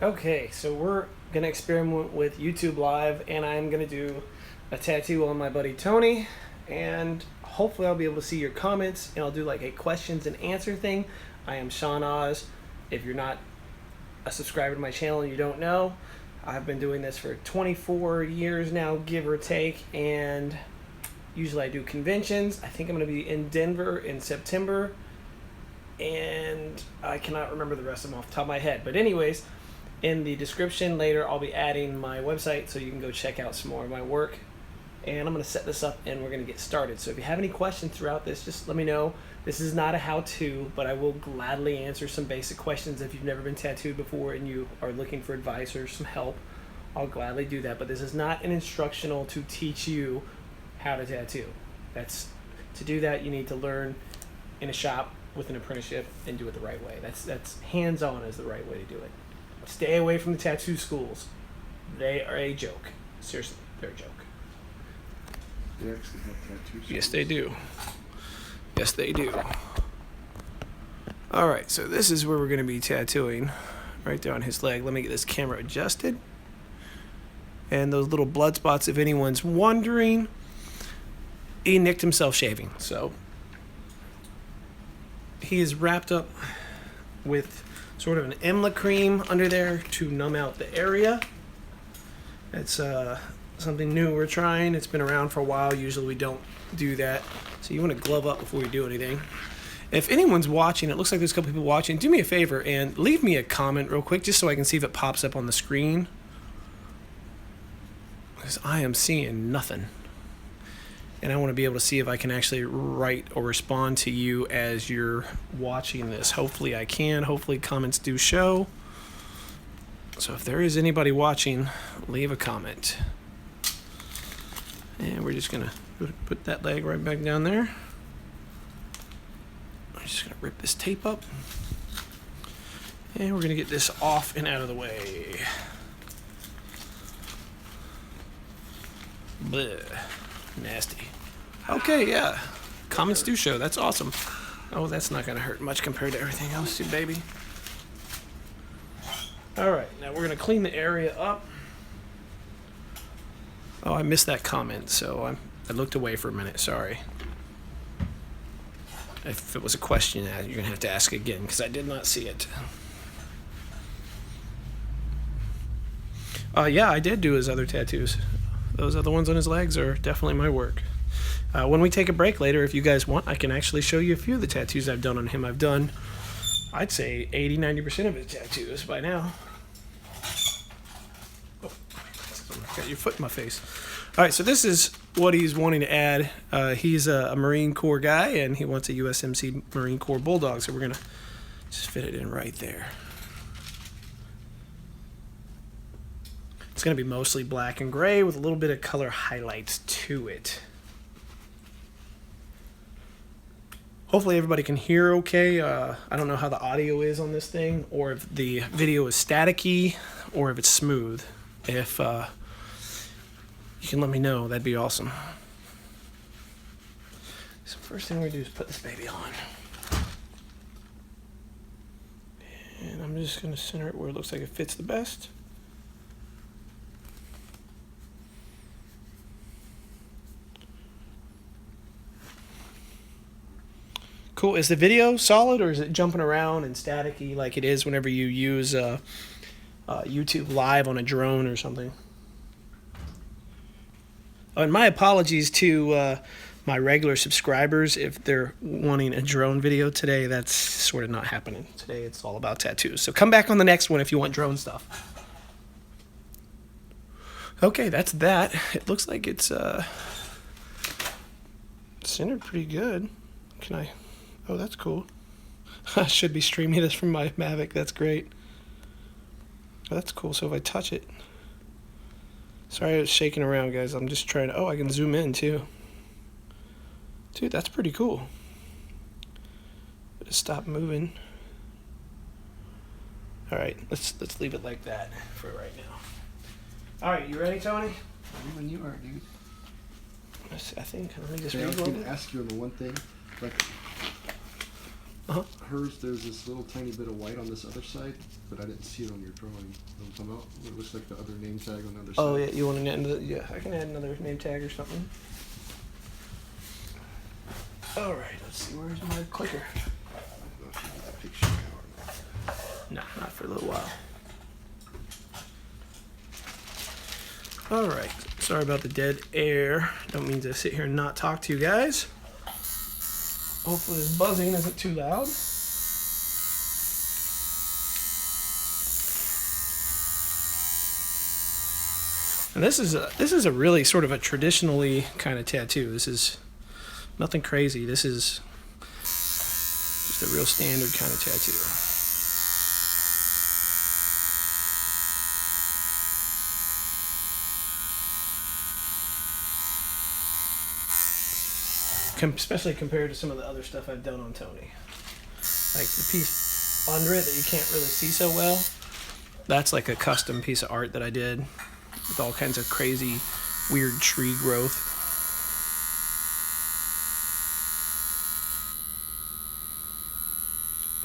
Okay, so we're gonna experiment with YouTube Live, and I'm gonna do a tattoo on my buddy Tony, and hopefully I'll be able to see your comments, and I'll do like a questions and answer thing. I am Sean Oz. If you're not a subscriber to my channel and you don't know, I've been doing this for 24 years now, give or take, and usually I do conventions. I think I'm gonna be in Denver in September, and I cannot remember the rest of them off the top of my head. But anyways, in the description later, I'll be adding my website so you can go check out some more of my work. And I'm going to set this up and we're going to get started. So if you have any questions throughout this, just let me know. This is not a how-to, but I will gladly answer some basic questions. If you've never been tattooed before and you are looking for advice or some help, I'll gladly do that. But this is not an instructional to teach you how to tattoo. To do that, you need to learn in a shop with an apprenticeship and do it the right way. That's hands-on is the right way to do it. Stay away from the tattoo schools. They are a joke. Seriously, they're a joke. They actually have tattoo schools? Yes, they do. Yes, they do. All right, so this is where we're going to be tattooing, right there on his leg. Let me get this camera adjusted. And those little blood spots, if anyone's wondering, he nicked himself shaving. So he is wrapped up with sort of an Emla cream under there to numb out the area. It's something new we're trying. It's been around for a while. Usually we don't do that. So you want to glove up before you do anything. If anyone's watching, it looks like there's a couple people watching, do me a favor and leave me a comment real quick just so I can see if it pops up on the screen. Because I am seeing nothing. And I want to be able to see if I can actually write or respond to you as you're watching this. Hopefully I can. Hopefully comments do show. So if there is anybody watching, leave a comment. And we're just going to put that leg right back down there. I'm just going to rip this tape up. And we're going to get this off and out of the way. Blech. Nasty. Okay, yeah. Comments do show. That's awesome. Oh, that's not going to hurt much compared to everything else, too, baby. All right, now we're going to clean the area up. Oh, I missed that comment, so I looked away for a minute. Sorry. If it was a question, you're going to have to ask again because I did not see it. Yeah, I did do his other tattoos. Those other ones on his legs are definitely my work. When we take a break later, if you guys want, I can actually show you a few of the tattoos I've done on him. I've done, I'd say, 80-90% of his tattoos by now. Oh, got your foot in my face. All right, so this is what he's wanting to add. He's a Marine Corps guy, and he wants a USMC Marine Corps Bulldog, so we're going to just fit it in right there. It's going to be mostly black and gray with a little bit of color highlights to it. Hopefully everybody can hear okay. I don't know how the audio is on this thing, or if the video is staticky, or if it's smooth. If you can let me know, that'd be awesome. So first thing we do is put this baby on. And I'm just going to center it where it looks like it fits the best. Cool. Is the video solid, or is it jumping around and staticky like it is whenever you use YouTube Live on a drone or something? Oh, and my apologies to my regular subscribers if they're wanting a drone video today. That's sort of not happening. Today it's all about tattoos. So come back on the next one if you want drone stuff. Okay, that's that. It looks like it's centered pretty good. Can I... Oh, that's cool. I should be streaming this from my Mavic. That's great. Oh, that's cool. So if I touch it... Sorry I was shaking around, guys. I'm just trying to... Oh, I can zoom in, too. Dude, that's pretty cool. Just stop moving. All right, let's leave it like that for right now. All right, you ready, Tony? When you are, dude. I think. Let me just I was reload going it. to ask you on the one thing. Like, Hers, there's this little tiny bit of white on this other side, but I didn't see it on your drawing. It'll come out. It looks like the other name tag on the other side. Oh yeah, you want to add? Yeah, I can add another name tag or something. All right, let's see. Where's my clicker? I don't know if you get the picture now or not. No, not for a little while. All right. Sorry about the dead air. Don't mean to sit here and not talk to you guys. Hopefully this buzzing isn't too loud. And this is a really sort of a traditionally kind of tattoo. This is nothing crazy. This is just a real standard kind of tattoo. Especially compared to some of the other stuff I've done on Tony. Like the piece under it that you can't really see so well, that's like a custom piece of art that I did with all kinds of crazy, weird tree growth.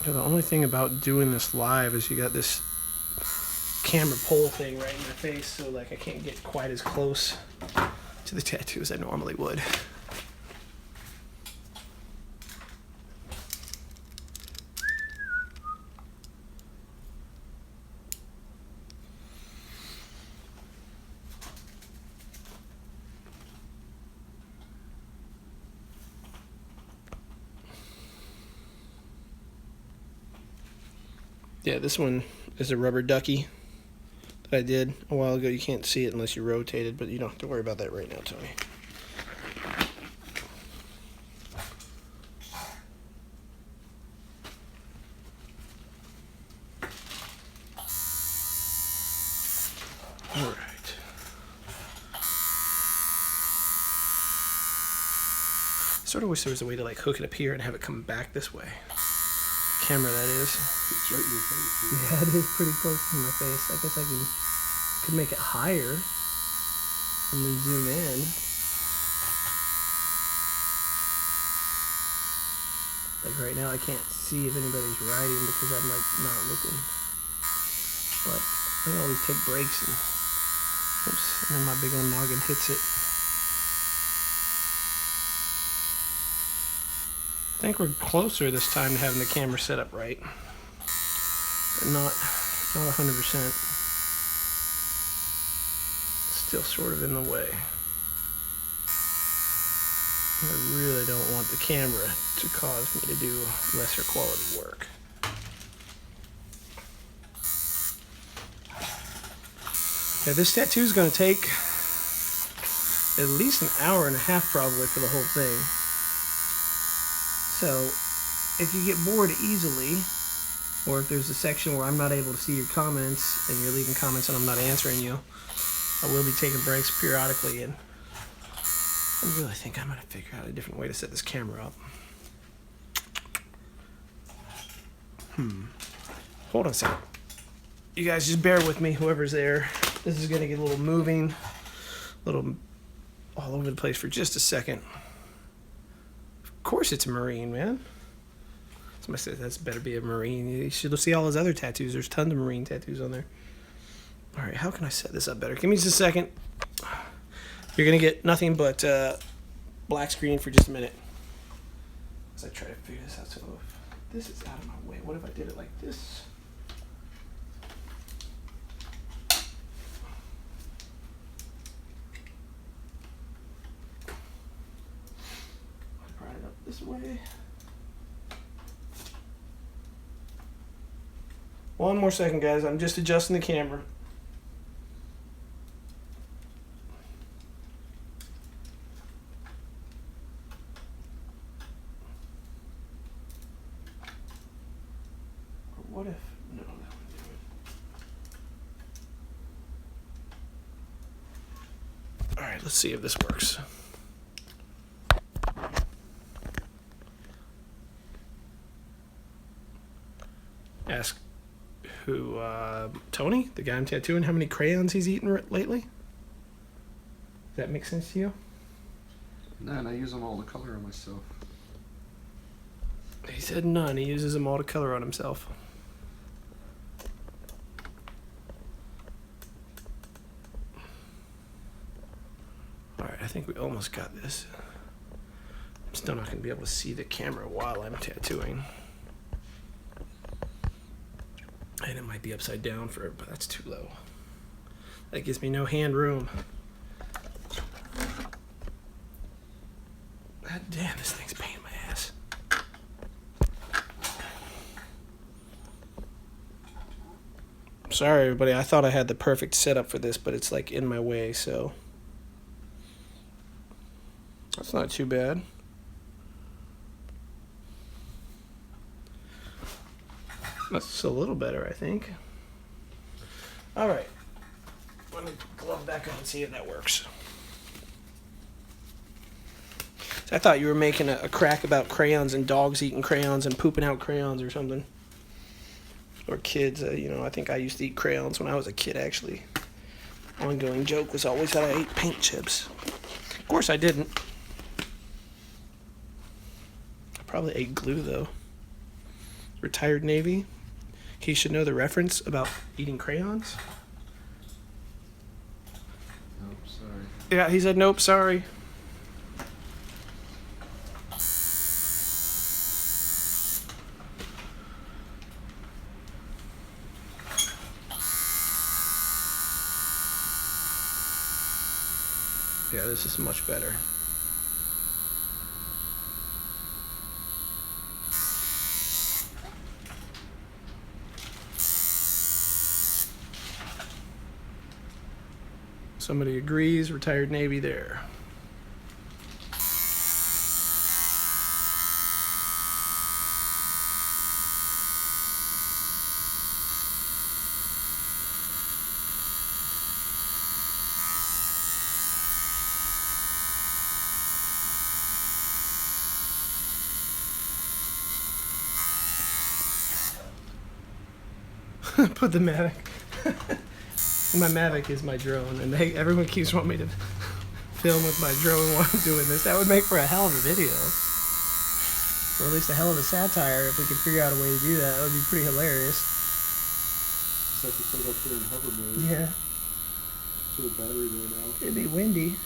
So the only thing about doing this live is you got this camera pole thing right in my face, so like I can't get quite as close to the tattoo as I normally would. Yeah, this one is a rubber ducky that I did a while ago. You can't see it unless you rotate it, but you don't have to worry about that right now, Tony. All right. Sort of wish there was a way to like hook it up here and have it come back this way. Camera, that is. It's right in your face. Yeah, it is pretty close to my face. I guess I could make it higher and then zoom in. Like right now I can't see if anybody's writing because I'm like not looking. But I can always take breaks and oops, and then my big old noggin hits it. I think we're closer this time to having the camera set up right, but not 100%. Still sort of in the way. I really don't want the camera to cause me to do lesser quality work. Yeah, this tattoo is going to take at least an hour and a half probably for the whole thing. So, if you get bored easily, or if there's a section where I'm not able to see your comments and you're leaving comments and I'm not answering you, I will be taking breaks periodically, and I really think I'm going to figure out a different way to set this camera up. Hold on a second. You guys just bear with me, whoever's there. This is going to get a little moving, a little all over the place for just a second. Of course it's a Marine, man. Somebody said that's better be a Marine. You should see all his other tattoos. There's tons of Marine tattoos on there. All right, how can I set this up better? Give me just a second. You're going to get nothing but black screen for just a minute as I try to figure this out. So if this is out of my way, what if I did it like this? Brought it up this way. One more second, guys. I'm just adjusting the camera. Or what if... No, that wouldn't do it. Alright, let's see if this works. Ask who, Tony, the guy I'm tattooing, how many crayons he's eaten lately? Does that make sense to you? Nah, and I use them all to color on myself. He said none. He uses them all to color on himself. Alright, I think we almost got this. I'm still not going to be able to see the camera while I'm tattooing. And it might be upside down for it, but that's too low. That gives me no hand room. God damn, this thing's a pain in my ass. Sorry, everybody. I thought I had the perfect setup for this, but it's like in my way, so. That's not too bad. That's a little better, I think. All right. Let me put the glove back on and see if that works. So I thought you were making a crack about crayons and dogs eating crayons and pooping out crayons or something. Or kids, I think I used to eat crayons when I was a kid, actually. Ongoing joke was always that I ate paint chips. Of course I didn't. I probably ate glue, though. Retired Navy. He should know the reference about eating crayons. Nope, sorry. Yeah, he said, nope, sorry. Yeah, this is much better. Somebody agrees, retired Navy there. Put the Mavic. My Mavic is my drone, and everyone keeps wanting me to film with my drone while I'm doing this. That would make for a hell of a video. Or at least a hell of a satire if we could figure out a way to do that. That would be pretty hilarious. Just have to put it up there in hover mode. Yeah. Put the battery there now. It'd be windy.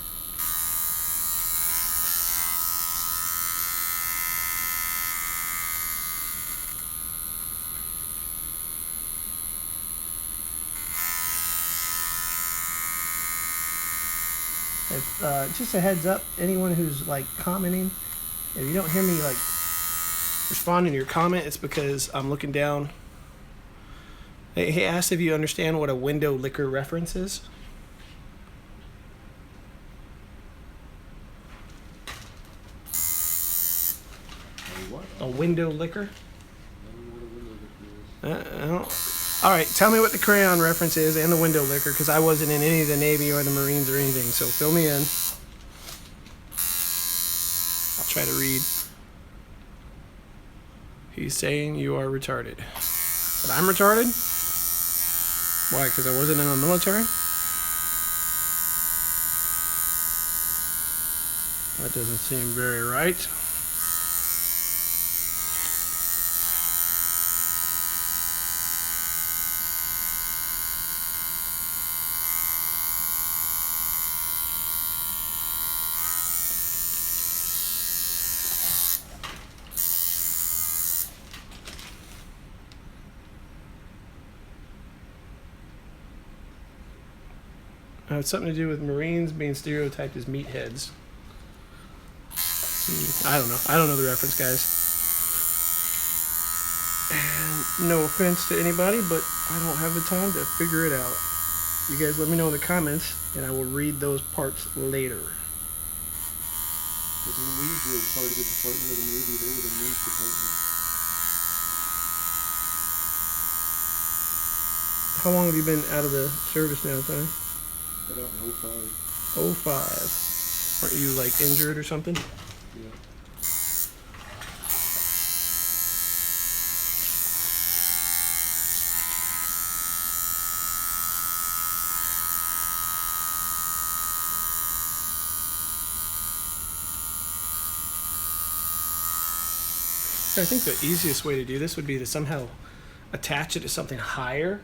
If, just a heads up, anyone who's like commenting, if you don't hear me like responding to your comment, it's because I'm looking down. He asked if you understand what a window licker reference is. What? A window licker? I don't know what a window licker is. I don't. All right, tell me what the crayon reference is and the window licker, because I wasn't in any of the Navy or the Marines or anything, so fill me in. I'll try to read. He's saying you are retarded. But I'm retarded? Why, because I wasn't in the military? That doesn't seem very right. It's something to do with Marines being stereotyped as meatheads. I don't know. I don't know the reference, guys. And no offense to anybody, but I don't have the time to figure it out. You guys let me know in the comments, and I will read those parts later. But the Marines were part of the Department of the Navy. They were the men's department. How long have you been out of the service now, Tony? Got out in 05. 05. Weren't you like injured or something? Yeah. I think the easiest way to do this would be to somehow attach it to something higher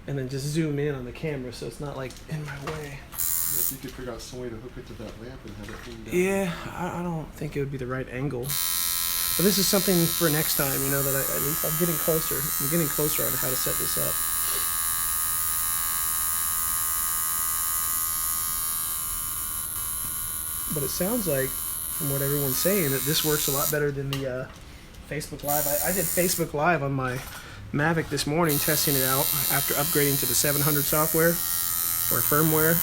and then just zoom in on the camera so it's not like in my way. If you could figure out some way to hook it to that lamp and have it hang down. Yeah, I don't think it would be the right angle. But this is something for next time, you know, that at least I'm getting closer. I'm getting closer on how to set this up. But it sounds like, from what everyone's saying, that this works a lot better than the Facebook Live. I did Facebook Live on my Mavic this morning, testing it out after upgrading to the 700 software or firmware,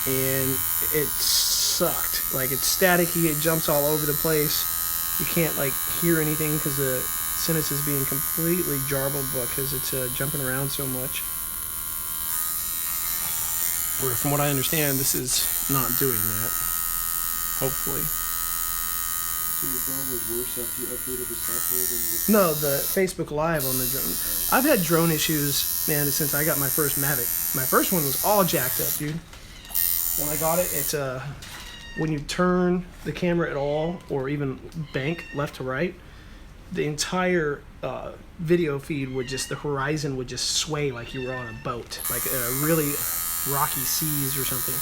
and it sucked. Like, it's staticky, it jumps all over the place. You can't like hear anything because the sentence is being completely jarbled because it's jumping around so much. Where, from what I understand, this is not doing that. Hopefully. So your drone was worse after you updated the software than No, the Facebook Live on the drone. I've had drone issues, man, since I got my first Mavic. My first one was all jacked up, dude. When I got it, it's when you turn the camera at all, or even bank left to right, the entire video feed would just, the horizon would just sway like you were on a boat, like really rocky seas or something.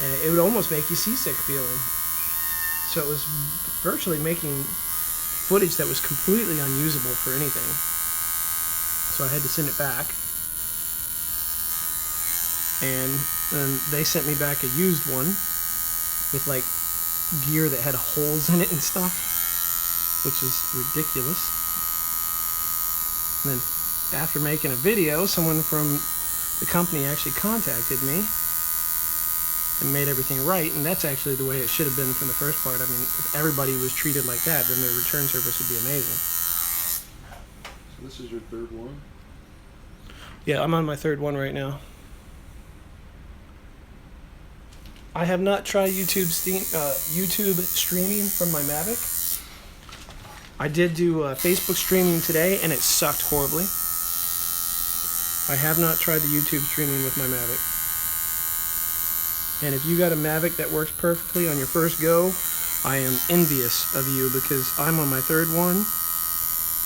And it would almost make you seasick feeling. So it was virtually making footage that was completely unusable for anything. So I had to send it back. And then they sent me back a used one with like gear that had holes in it and stuff, which is ridiculous. And then after making a video, someone from the company actually contacted me and made everything right, and that's actually the way it should have been from the first part. I mean, if everybody was treated like that, then their return service would be amazing. So this is your third one? Yeah, I'm on my third one right now. I have not tried YouTube streaming from my Mavic. I did do Facebook streaming today, and it sucked horribly. I have not tried the YouTube streaming with my Mavic. And if you got a Mavic that works perfectly on your first go, I am envious of you, because I'm on my third one,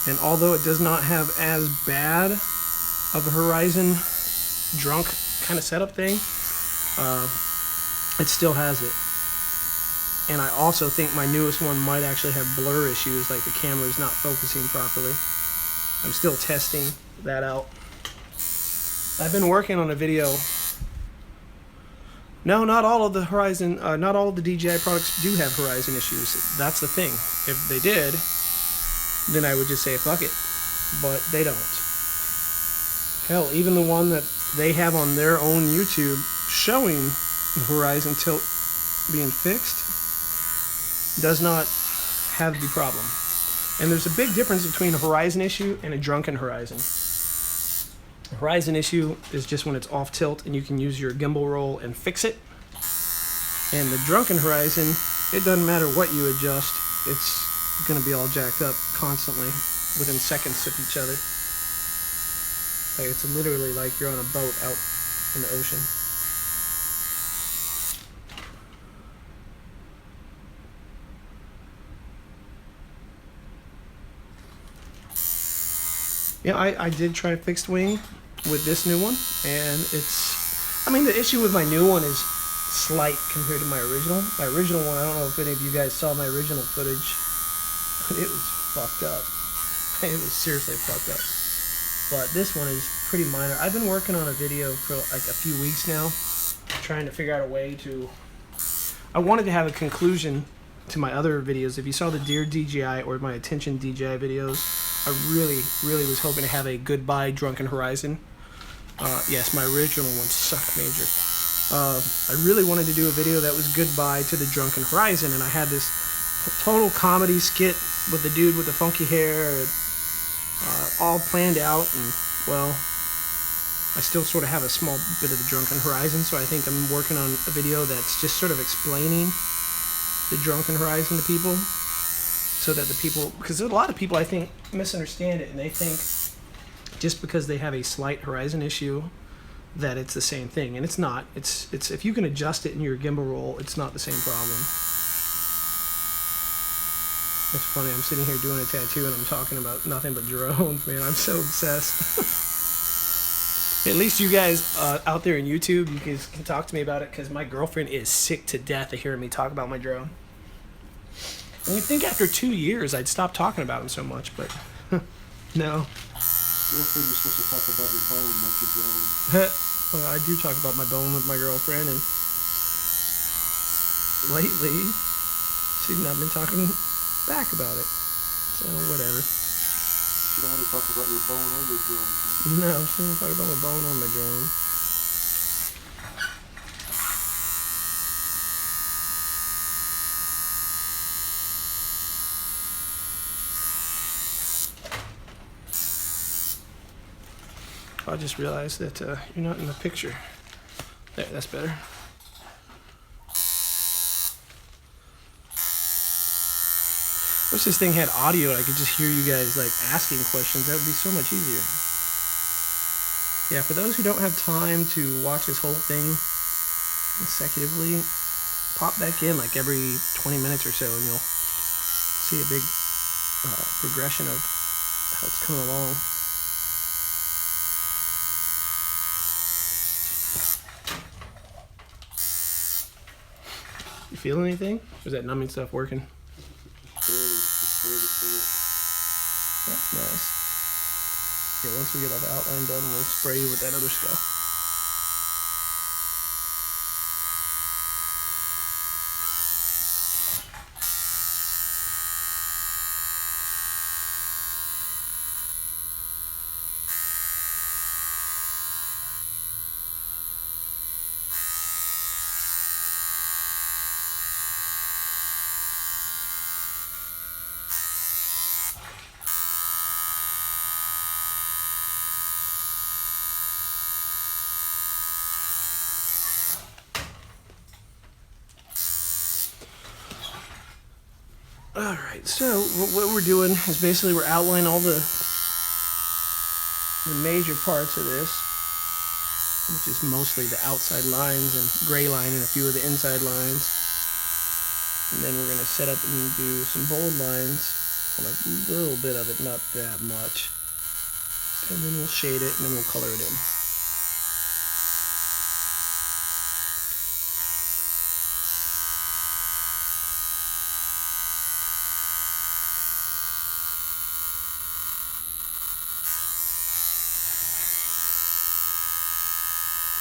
and although it does not have as bad of a Horizon drunk kind of setup thing, it still has it. And I also think my newest one might actually have blur issues, like the camera is not focusing properly. I'm still testing that out. I've been working on a video. No, not all of the Horizon, not all of the DJI products do have Horizon issues. That's the thing. If they did, then I would just say fuck it. But they don't. Hell, even the one that they have on their own YouTube showing the Horizon tilt being fixed does not have the problem. And there's a big difference between a Horizon issue and a drunken Horizon. A Horizon issue is just when it's off tilt and you can use your gimbal roll and fix it. And the drunken Horizon, it doesn't matter what you adjust, it's going to be all jacked up constantly within seconds of each other. Like, it's literally like you're on a boat out in the ocean. Yeah, I did try fixed wing with this new one, and it's, I mean, the issue with my new one is slight compared to my original. My original one, I don't know if any of you guys saw my original footage, but it was fucked up. It was seriously fucked up. But this one is pretty minor. I've been working on a video for like a few weeks now, trying to figure out a way to, I wanted to have a conclusion to my other videos. If you saw the Dear DJI or my Attention DJI videos, I really was hoping to have a goodbye Drunken Horizon. Yes, my original one sucked major. I really wanted to do a video that was goodbye to the Drunken Horizon, and I had this total comedy skit with the dude with the funky hair, all planned out, and, well, I still sort of have a small bit of the Drunken Horizon, so I think I'm working on a video that's just sort of explaining the Drunken Horizon to people, so that the people, because a lot of people, I think, misunderstand it, and they think just because they have a slight Horizon issue that it's the same thing, and it's not. It's if you can adjust it in your gimbal roll, it's not the same problem. It's funny, I'm sitting here doing a tattoo and I'm talking about nothing but drones, man. I'm so obsessed. At least you guys out there in YouTube, you guys can talk to me about it because my girlfriend is sick to death of hearing me talk about my drone. And you'd think after 2 years I'd stop talking about him so much, but no. Girlfriend, you're supposed to talk about your bone, not your drone. Well, I do talk about my bone with my girlfriend, and lately she's not been talking back about it. So whatever. You don't want to talk about your bone or your drone. Right? No, she don't talk about my bone or my drone. I just realized that you're not in the picture. There, that's better. Wish this thing had audio and I could just hear you guys like asking questions. That would be so much easier. Yeah, for those who don't have time to watch this whole thing consecutively, pop back in like every 20 minutes or so and you'll see a big progression of how it's coming along. You feel anything? Or is that numbing stuff working? That's nice. Yeah, once we get all the outline done, we'll spray you with that other stuff. Alright, so what we're doing is basically we're outlining all the major parts of this, which is mostly the outside lines and gray line and a few of the inside lines. And then we're going to set up and do some bold lines on a little bit of it, not that much. And then we'll shade it and then we'll color it in.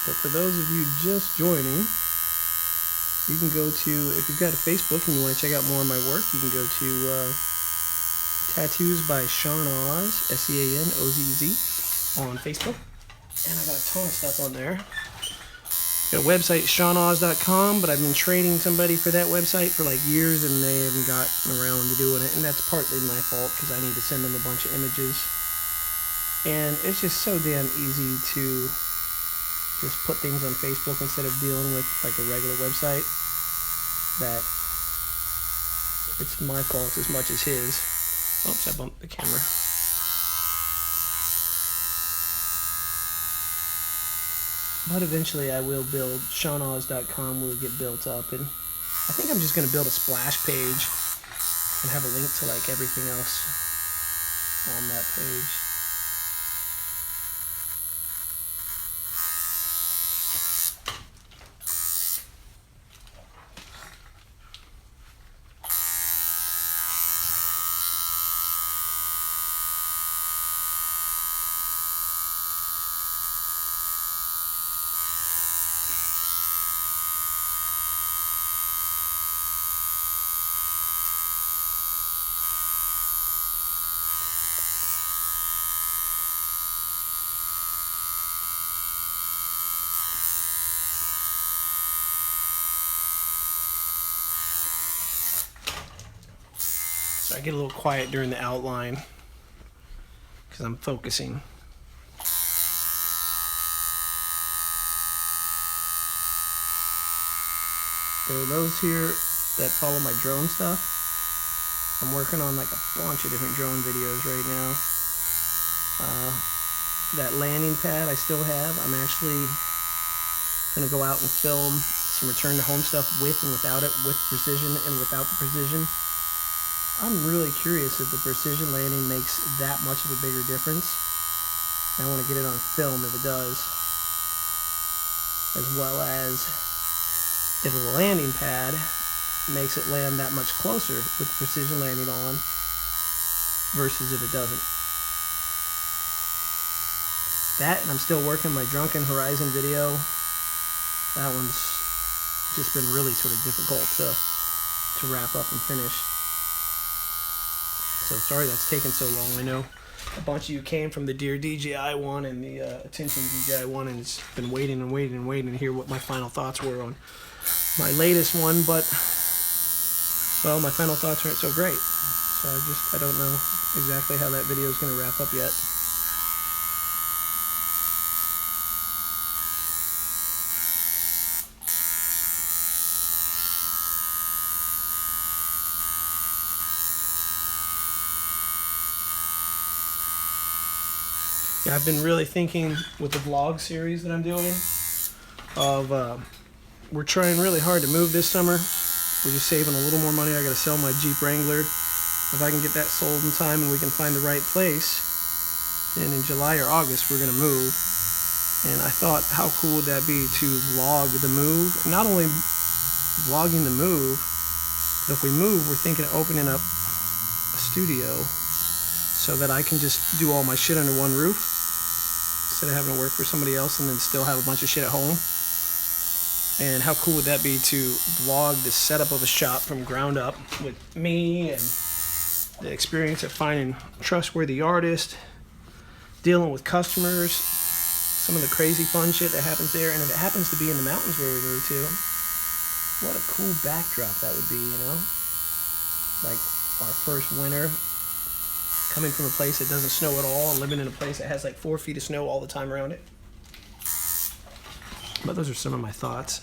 But for those of you just joining, you can go to, if you've got a Facebook and you want to check out more of my work, you can go to Tattoos by Sean Oz, SeanOzz, on Facebook. And I got a ton of stuff on there. Got a website, SeanOzz.com, but I've been training somebody for that website for like years and they haven't gotten around to doing it. And that's partly my fault because I need to send them a bunch of images. And it's just so damn easy to just put things on Facebook instead of dealing with like a regular website, that it's my fault as much as his. Oops, I bumped the camera. But eventually I will build, SeanOzz.com will get built up, and I think I'm just going to build a splash page and have a link to like everything else on that page. So I get a little quiet during the outline because I'm focusing. For those here that follow my drone stuff, I'm working on like a bunch of different drone videos right now. That landing pad I still have, I'm actually going to go out and film some return to home stuff with and without it, with precision and without the precision. I'm really curious if the precision landing makes that much of a bigger difference. I want to get it on film if it does, as well as if the landing pad makes it land that much closer with precision landing on versus if it doesn't. That, and I'm still working my Drunken Horizon video. That one's just been really sort of difficult to wrap up and finish. So sorry that's taken so long. I know a bunch of you came from the Dear DJI one and the Attention DJI one, and it's been waiting and waiting and waiting to hear what my final thoughts were on my latest one, but well, my final thoughts aren't so great. So I don't know exactly how that video is going to wrap up yet. Yeah, I've been really thinking with the vlog series that I'm doing of we're trying really hard to move this summer. We're just saving a little more money. I got to sell my Jeep Wrangler. If I can get that sold in time and we can find the right place, then in July or August we're going to move. And I thought, how cool would that be to vlog the move? Not only vlogging the move, but if we move, we're thinking of opening up a studio so that I can just do all my shit under one roof instead of having to work for somebody else and then still have a bunch of shit at home. And how cool would that be to vlog the setup of a shop from ground up with me and the experience of finding trustworthy artists, dealing with customers, some of the crazy fun shit that happens there. And if it happens to be in the mountains where we move to, what a cool backdrop that would be, you know? Like our first winter, coming from a place that doesn't snow at all and living in a place that has like 4 feet of snow all the time around it. But those are some of my thoughts.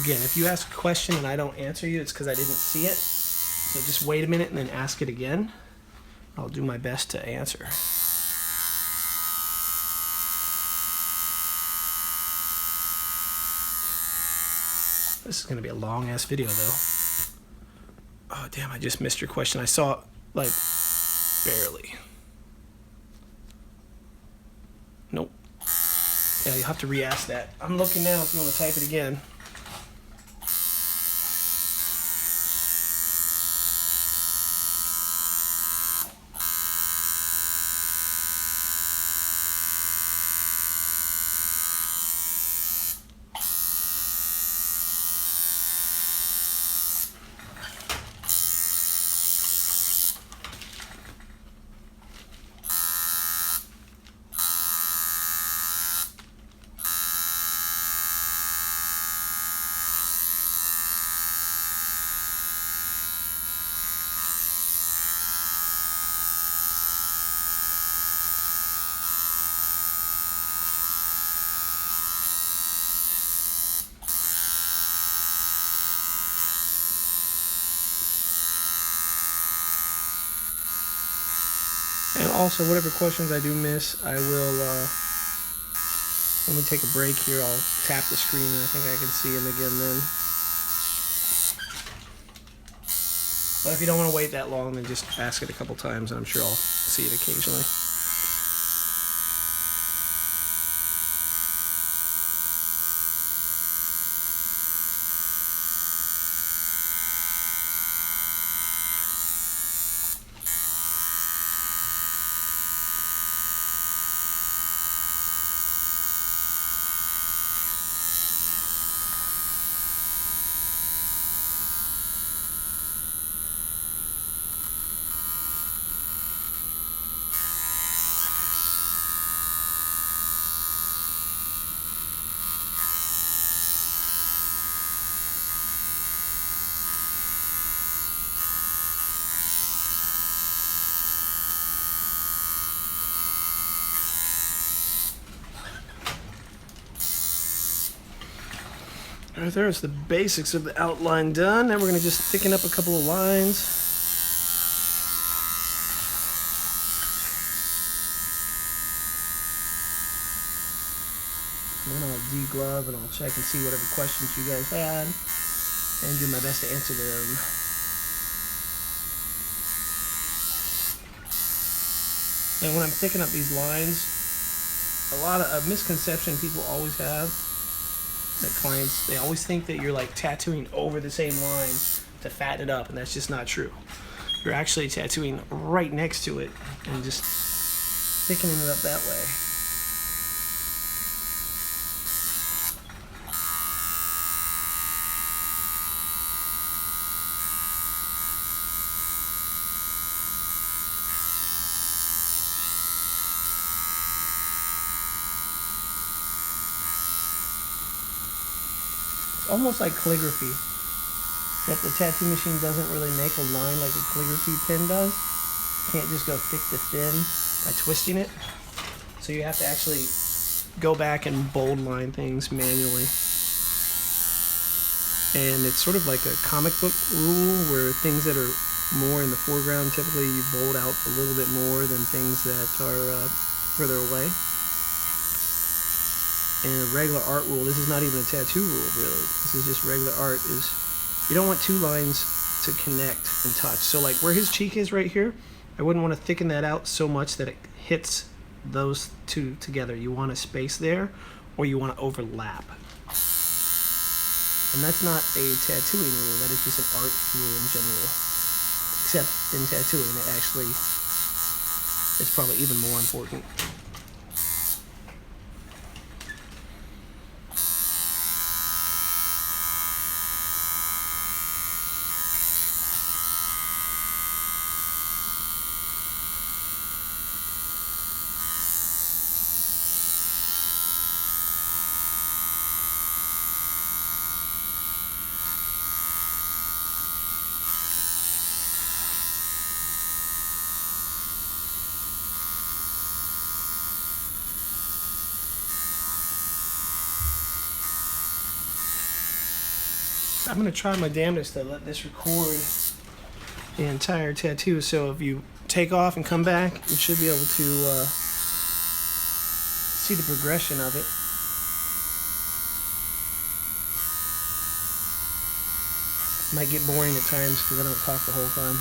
Again, if you ask a question and I don't answer you, it's because I didn't see it. So just wait a minute and then ask it again. I'll do my best to answer. This is going to be a long ass video though. Oh damn, I just missed your question. I saw it like barely. Nope. Yeah, you'll have to re-ask that. I'm looking now if you want to type it again. And also, whatever questions I do miss, I will, let me take a break here, I'll tap the screen and I think I can see them again then. But if you don't want to wait that long, then just ask it a couple times and I'm sure I'll see it occasionally. Alright, there's the basics of the outline done. Now we're going to just thicken up a couple of lines. Then I'll deglove and I'll check and see whatever questions you guys had and do my best to answer them. And when I'm thickening up these lines, a misconception people always have, that clients, they always think that you're like tattooing over the same line to fatten it up, and that's just not true. You're actually tattooing right next to it and just thickening it up that way. It's almost like calligraphy. Yet the tattoo machine doesn't really make a line like a calligraphy pen does. You can't just go thick to thin by twisting it. So you have to actually go back and bold line things manually. And it's sort of like a comic book rule where things that are more in the foreground, typically you bold out a little bit more than things that are further away. And a regular art rule, this is not even a tattoo rule really, this is just regular art, is you don't want two lines to connect and touch. So like where his cheek is right here, I wouldn't want to thicken that out so much that it hits those two together. You want a space there, or you want to overlap. And that's not a tattooing rule, that is just an art rule in general. Except in tattooing, it actually is probably even more important. I'm going to try my damnedest to let this record the entire tattoo, so if you take off and come back, you should be able to see the progression of it. Might get boring at times because I don't talk the whole time.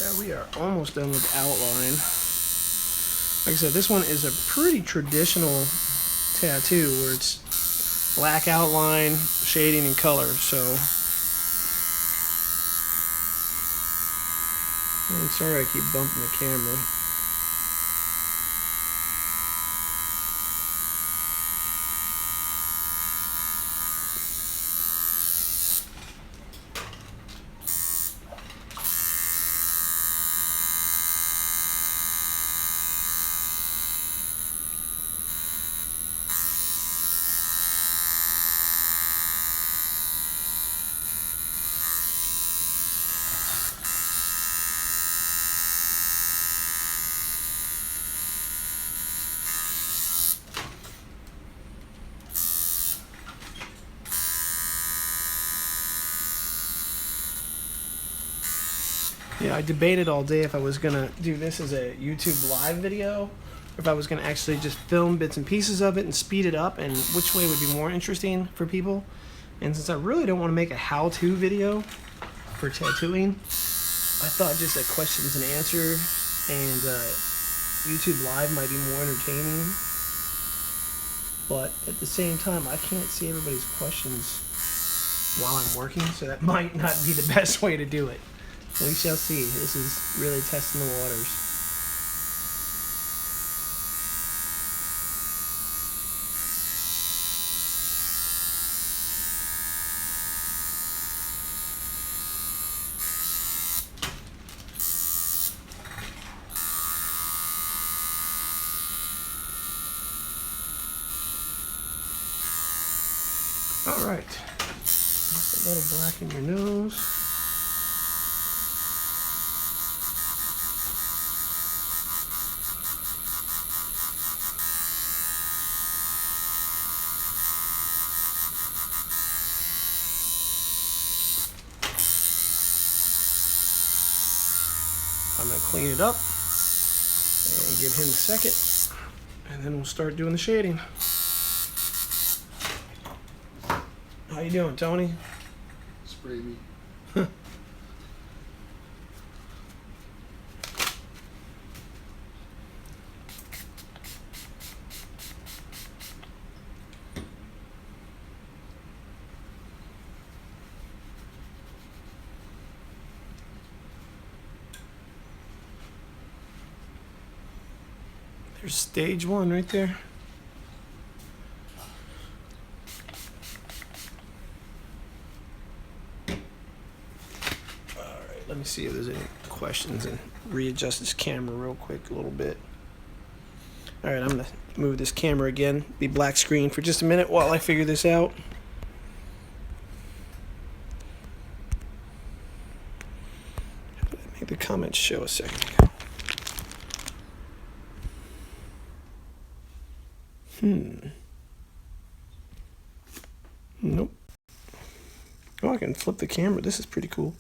So we are almost done with the outline. Like I said, this one is a pretty traditional tattoo where it's black outline, shading, and color. So I'm sorry I keep bumping the camera. Yeah, I debated all day if I was going to do this as a YouTube live video, or if I was going to actually just film bits and pieces of it and speed it up, and which way would be more interesting for people. And since I really don't want to make a how-to video for tattooing, I thought just a questions and answer and YouTube live might be more entertaining. But at the same time, I can't see everybody's questions while I'm working, so that might not be the best way to do it. We shall see. This is really testing the waters. All right. Just a little black in your nose. I'm going to clean it up and give him a second, and then we'll start doing the shading. How you doing, Tony? Spray me. There's stage one right there. All right, let me see if there's any questions and readjust this camera real quick a little bit. All right, I'm gonna move this camera again, be black screen for just a minute while I figure this out. Make the comments show a second ago. Nope. Oh, I can flip the camera. This is pretty cool.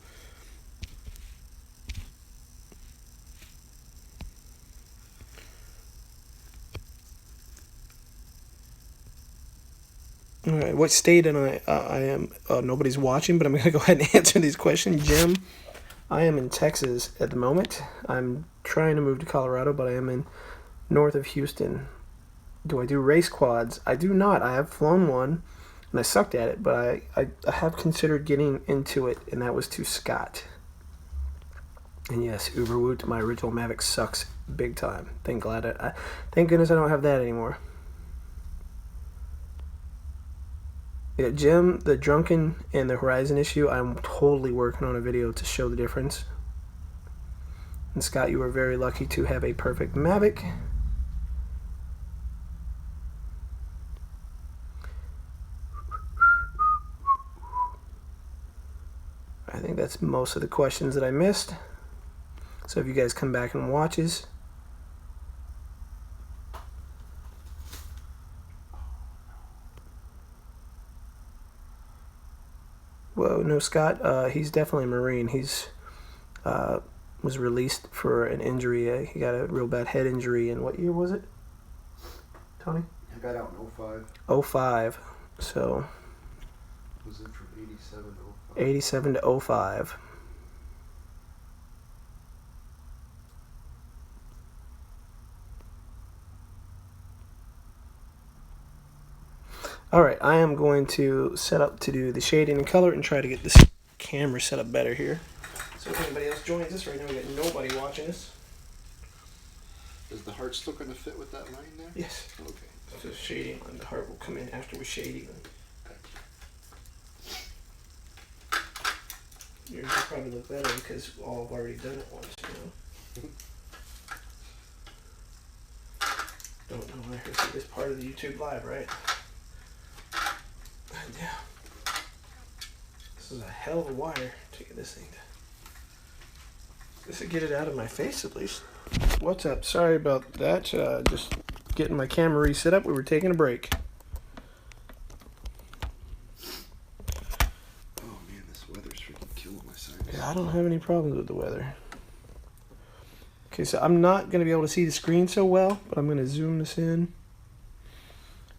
All right, what state am I am? Nobody's watching, but I'm going to go ahead and answer these questions. Jim, I am in Texas at the moment. I'm trying to move to Colorado, but I am in north of Houston. Do I do race quads? I do not. I have flown one, and I sucked at it, but I have considered getting into it, and that was to Scott. And yes, Uberwoot, my original Mavic sucks big time. Thank goodness I don't have that anymore. Yeah, Jim, the Drunken and the Horizon issue, I'm totally working on a video to show the difference. And Scott, you were very lucky to have a perfect Mavic. I think that's most of the questions that I missed. So if you guys come back and watches. Whoa, no, Scott, he's definitely a Marine. He's was released for an injury. He got a real bad head injury. And what year was it, Tony? I got out in 05. 05. So. Was it from 87 to 05? 87 to 05. Alright, I am going to set up to do the shading and color and try to get this camera set up better here. So if anybody else joins us, right now we got nobody watching us. Is the heart still going to fit with that line there? Yes. Okay. So shading and the heart will come in after we shading. Yours will probably look better because all have already done it once, you know. Don't know where to see this part of the YouTube live, right? Yeah. This is a hell of a wire to get this thing to. This will get it out of my face at least. What's up? Sorry about that. Just getting my camera reset up. We were taking a break. Oh man, this weather's freaking killing my sinus. Yeah, I don't have any problems with the weather. Okay, so I'm not going to be able to see the screen so well, but I'm going to zoom this in.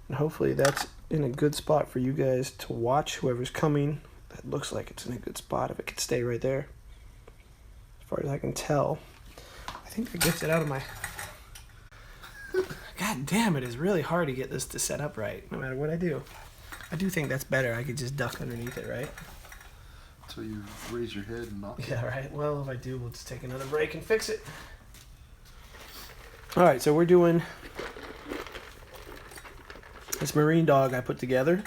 And hopefully that's in a good spot for you guys to watch, whoever's coming. That looks like it's in a good spot if it could stay right there. As far as I can tell. I think that gets it out of my... God damn, it is really hard to get this to set up right, no matter what I do. I do think that's better. I could just duck underneath it, right? So you raise your head and knock it. Yeah, right. Well, if I do, we'll just take another break and fix it. All right, so we're doing this marine dog I put together.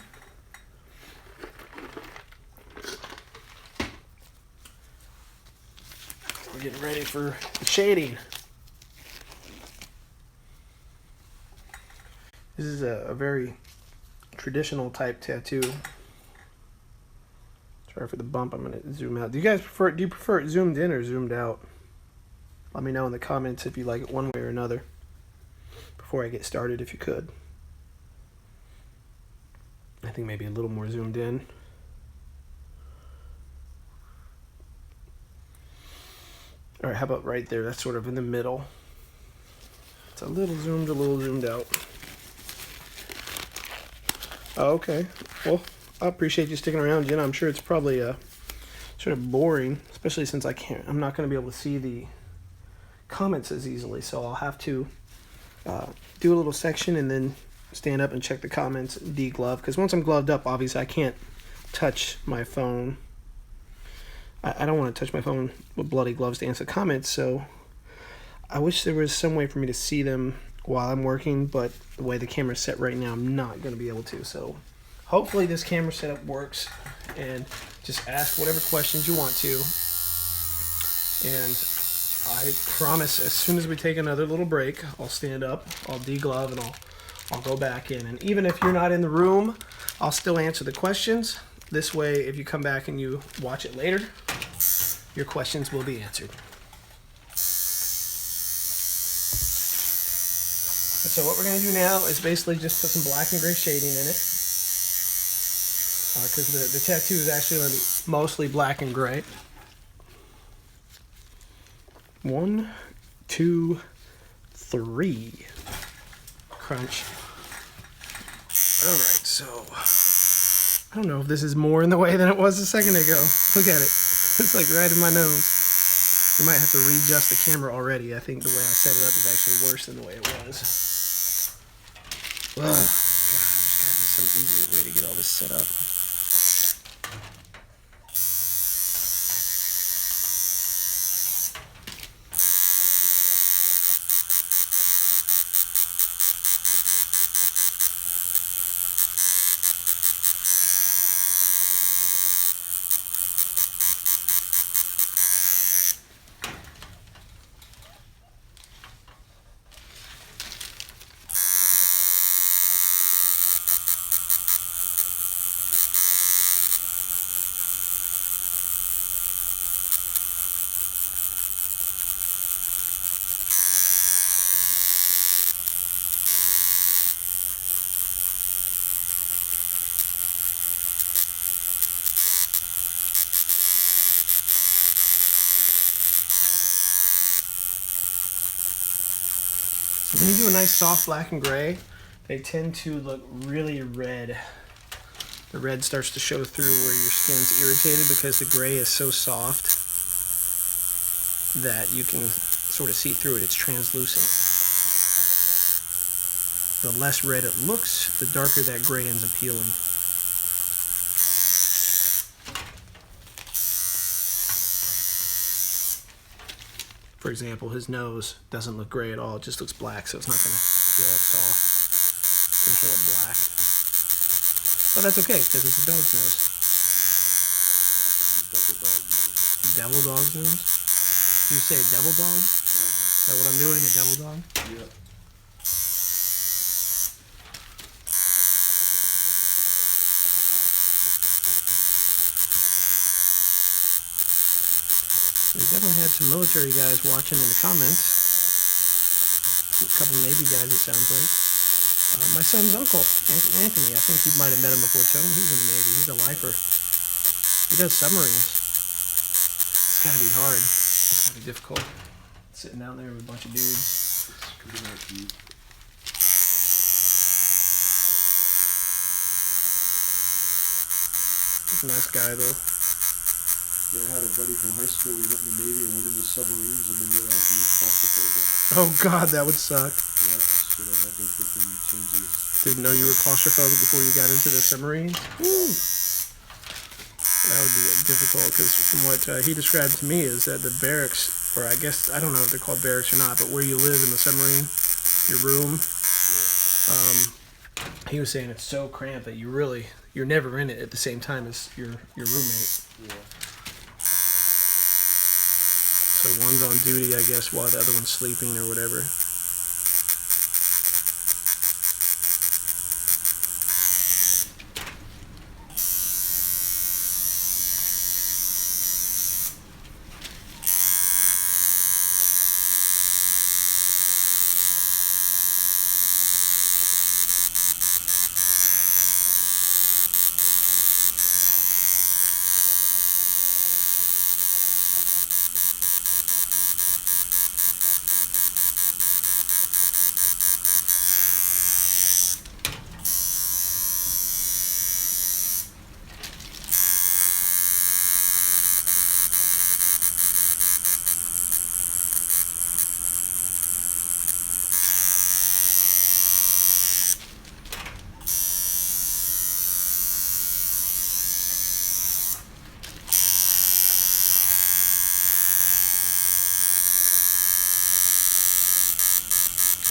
We're getting ready for the shading. This is a very traditional type tattoo. Sorry for the bump. I'm gonna zoom out. Do you prefer it zoomed in or zoomed out? Let me know in the comments if you like it one way or another before I get started, if you could. I think maybe a little more zoomed in. All right, how about right there? That's sort of in the middle. It's a little zoomed out. Oh, okay. Well, I appreciate you sticking around, Jenna. I'm sure it's probably sort of boring, especially since I'm not going to be able to see the comments as easily, so I'll have to do a little section and then stand up and check the comments, de-glove, because once I'm gloved up, obviously I can't touch my phone. I don't want to touch my phone with bloody gloves to answer comments, so I wish there was some way for me to see them while I'm working, but the way the camera's set right now, I'm not going to be able to, so hopefully this camera setup works, and just ask whatever questions you want to, and I promise as soon as we take another little break, I'll stand up, I'll de-glove, and I'll go back in. And even if you're not in the room, I'll still answer the questions. This way, if you come back and you watch it later, your questions will be answered. So what we're going to do now is basically just put some black and gray shading in it. Because the tattoo is actually going to be mostly black and gray. 1, 2, 3. Crunch. Alright, so I don't know if this is more in the way than it was a second ago. Look at it. It's like right in my nose. I might have to readjust the camera already. I think the way I set it up is actually worse than the way it was. Ugh. God, there's got to be some easier way to get all this set up. When you do a nice soft black and gray, they tend to look really red. The red starts to show through where your skin's irritated because the gray is so soft that you can sort of see through it. It's translucent. the less red it looks, the darker that gray ends up peeling. For example, his nose doesn't look gray at all. It just looks black, so it's not going to peel up soft. It's going to peel up black. But that's okay, because it's a dog's nose. It's a devil dog nose. A devil dog's nose? You say devil dog? Is that what I'm doing, a devil dog? Yep. We definitely had some military guys watching in the comments. A couple Navy guys, it sounds like. My son's uncle, Anthony, I think you might have met him before, Tony. He's in the Navy. He's a lifer. He does submarines. It's got to be hard. It's got to be difficult. Sitting down there with a bunch of dudes. It's pretty nice view. He's a nice guy, though. Yeah, I had a buddy from high school. He went in the Navy and went into submarines and then realized he was claustrophobic. Oh, God, that would suck. Yeah, so they had to freaking change his... Didn't know you were claustrophobic before you got into the submarine? Woo! That would be difficult, because from what he described to me is that the barracks, or I guess, I don't know if they're called barracks or not, but where you live in the submarine, your room, he was saying it's so cramped that you're never in it at the same time as your roommate. Yeah. So one's on duty, I guess, while the other one's sleeping or whatever.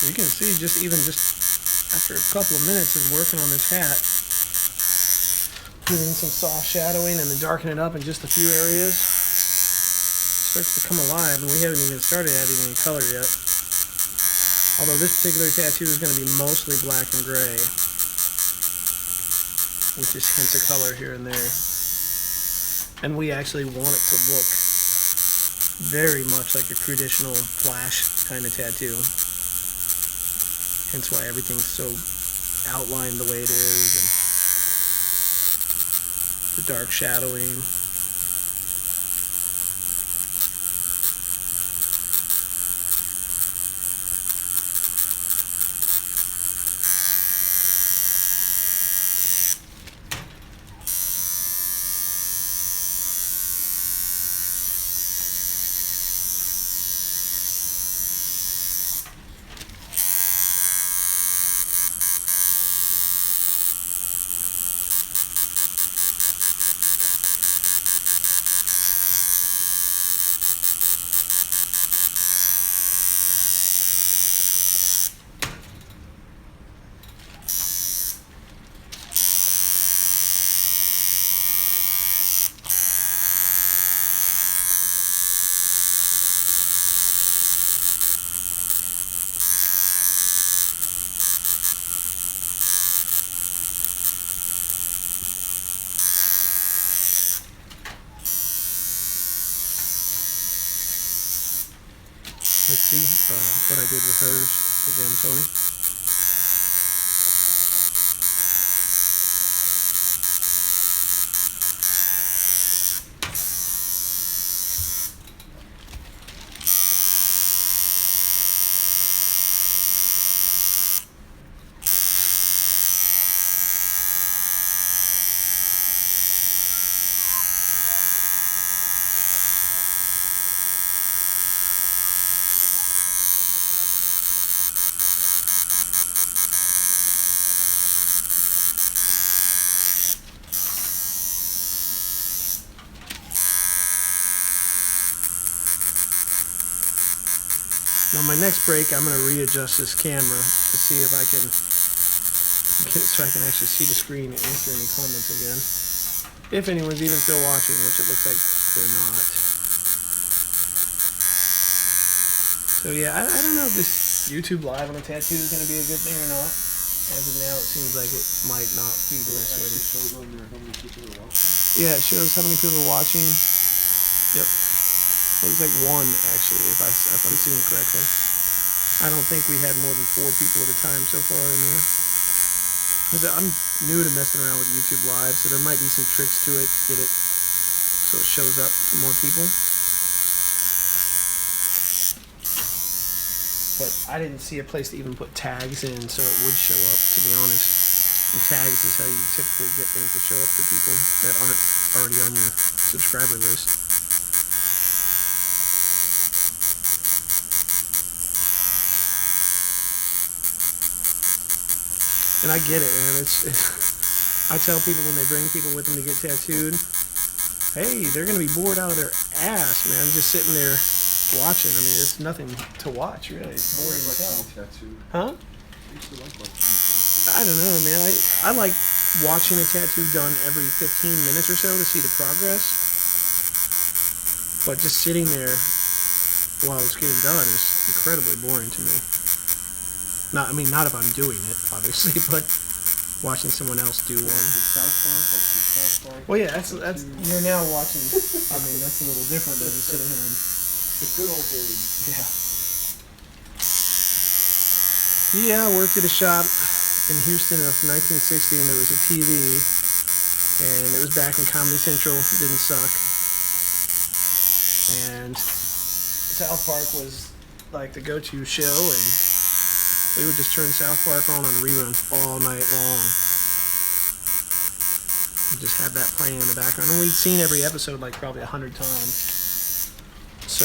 You can see just after a couple of minutes of working on this hat, doing some soft shadowing and then darkening it up in just a few areas, it starts to come alive, and we haven't even started adding any color yet. Although this particular tattoo is going to be mostly black and gray, with just hints of color here and there. And we actually want it to look very much like a traditional flash kind of tattoo. Hence why everything's so outlined the way it is, and the dark shadowing. Let's see what I did with hers again, Tony. Now my next break, I'm gonna readjust this camera to see if I can get it so I can actually see the screen and answer any comments again. If anyone's even still watching, which it looks like they're not. So yeah, I don't know if this YouTube live on a tattoo is gonna be a good thing or not. As of now, it seems like it might not be the best way to. Shows on there how many people are watching. Yeah, it shows how many people are watching. Yep. Looks like one actually, if I'm seeing correctly. I don't think we had more than 4 people at a time so far in there. I'm new to messing around with YouTube Live, so there might be some tricks to it to get it so it shows up for more people. But I didn't see a place to even put tags in so it would show up, to be honest. And tags is how you typically get things to show up for people that aren't already on your subscriber list. And I get it, man. I tell people when they bring people with them to get tattooed, hey, they're going to be bored out of their ass, man. Just sitting there watching. I mean, it's nothing to watch, really. It's boring as hell. Huh? I don't know, man. I like watching a tattoo done every 15 minutes or so to see the progress. But just sitting there while it's getting done is incredibly boring to me. Not if I'm doing it, obviously, but watching someone else do one. Well, yeah, that's you're now watching. I mean, that's a little different than just sitting here and. The good old days. Yeah. Yeah, I worked at a shop in Houston in 1960, and there was a TV, and it was back when Comedy Central didn't suck, and South Park was like the go-to show, and we would just turn South Park on rerun all night long. And just have that playing in the background. And we'd seen every episode like probably 100 times. So,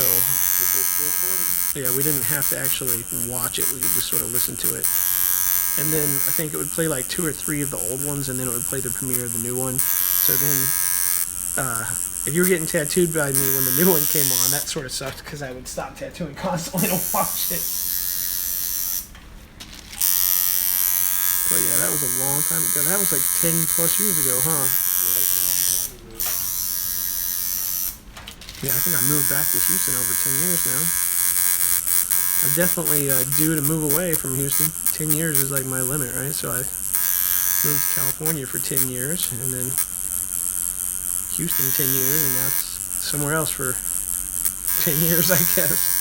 yeah, we didn't have to actually watch it. We could just sort of listen to it. And then I think it would play like 2 or 3 of the old ones, and then it would play the premiere of the new one. So then, if you were getting tattooed by me when the new one came on, that sort of sucked because I would stop tattooing constantly to watch it. But yeah, that was a long time ago. That was like 10 plus years ago, huh? Yeah, I think I moved back to Houston over 10 years now. I'm definitely due to move away from Houston. 10 years is like my limit, right? So I moved to California for 10 years, and then Houston 10 years, and now it's somewhere else for 10 years, I guess.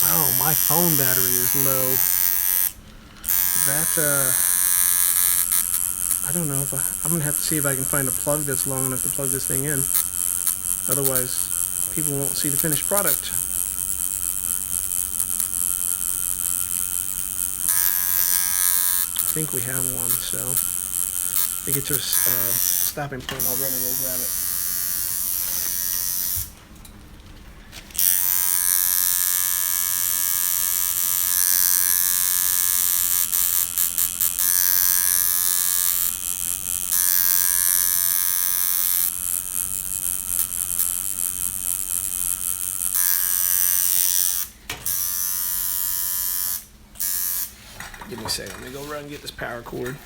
Oh, my phone battery is low. I don't know if I'm going to have to see if I can find a plug that's long enough to plug this thing in. Otherwise, people won't see the finished product. I think we have one, so if we get to a stopping point, I'll run and go grab it. Give me a second. Let me go run and get this power cord.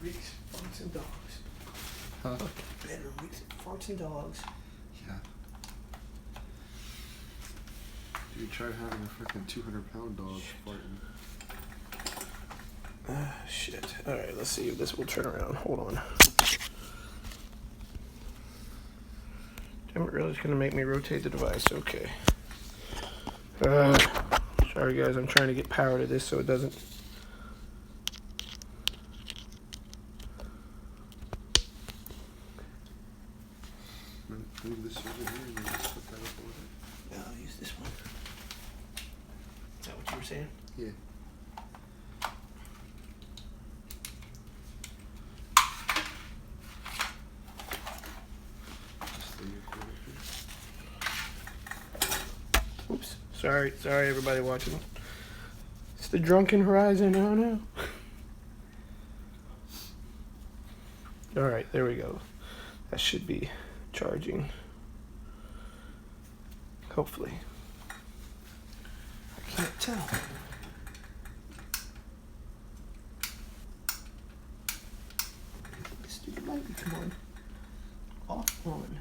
Reeks, farts, and dogs. Huh? Bedroom reeks, farts, and dogs. Yeah. Dude, try having a freaking 200-pound dog farting. Shit. Alright, let's see if this will turn around. Hold on. Damn it, really? It's going to make me rotate the device. Okay. Sorry, guys. I'm trying to get power to this so it doesn't... Move this over here and then just put that up over there. Yeah, I'll use this one. Is that what you were saying? Yeah. Just lay your cord up here. Oops. Sorry, everybody watching. It's the drunken horizon. Oh no. Alright, there we go. That should be charging. Hopefully. I can't tell. Stupid light, come on. Off on.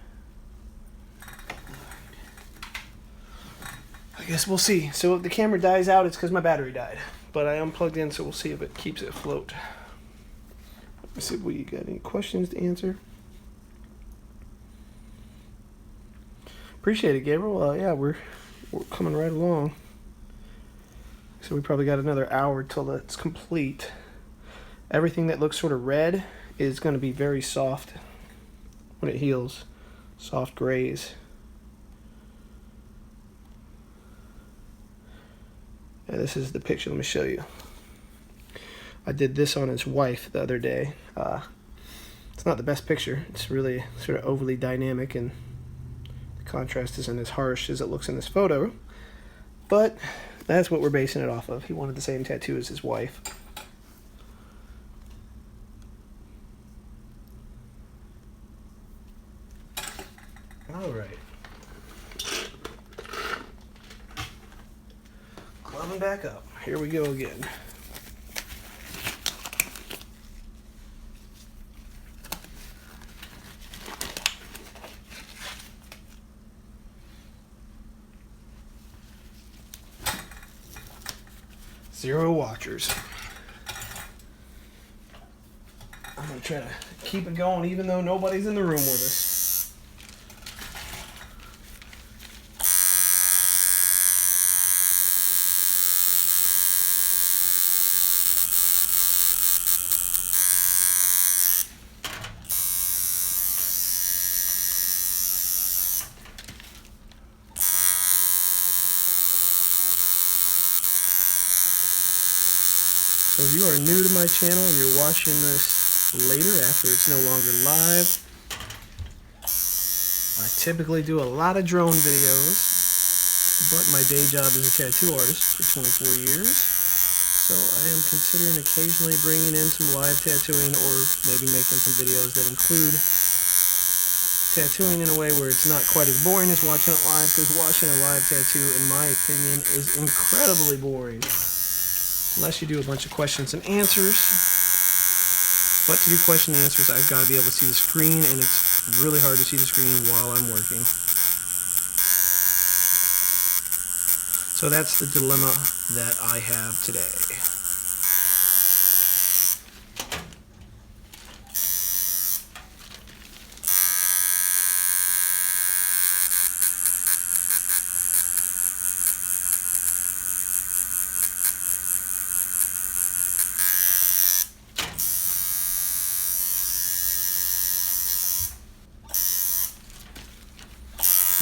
I guess we'll see. So if the camera dies out, it's because my battery died. But I unplugged in, so we'll see if it keeps it afloat. Let's see if we got any questions to answer. Appreciate it, Gabriel. Yeah, we're coming right along. So we probably got another hour till it's complete. Everything that looks sort of red is going to be very soft when it heals. Soft grays. Yeah, this is the picture. Let me show you. I did this on his wife the other day. It's not the best picture. It's really sort of overly dynamic and contrast isn't as harsh as it looks in this photo, but that's what we're basing it off of. He wanted the same tattoo as his wife. All right. Climbing back up. Here we go again. Zero watchers. I'm gonna try to keep it going even though nobody's in the room with us. So if you are new to my channel and you're watching this later after it's no longer live, I typically do a lot of drone videos, but my day job is a tattoo artist for 24 years. So I am considering occasionally bringing in some live tattooing or maybe making some videos that include tattooing in a way where it's not quite as boring as watching it live, because watching a live tattoo, in my opinion, is incredibly boring. Unless you do a bunch of questions and answers. But to do question and answers, I've got to be able to see the screen, and it's really hard to see the screen while I'm working. So that's the dilemma that I have today.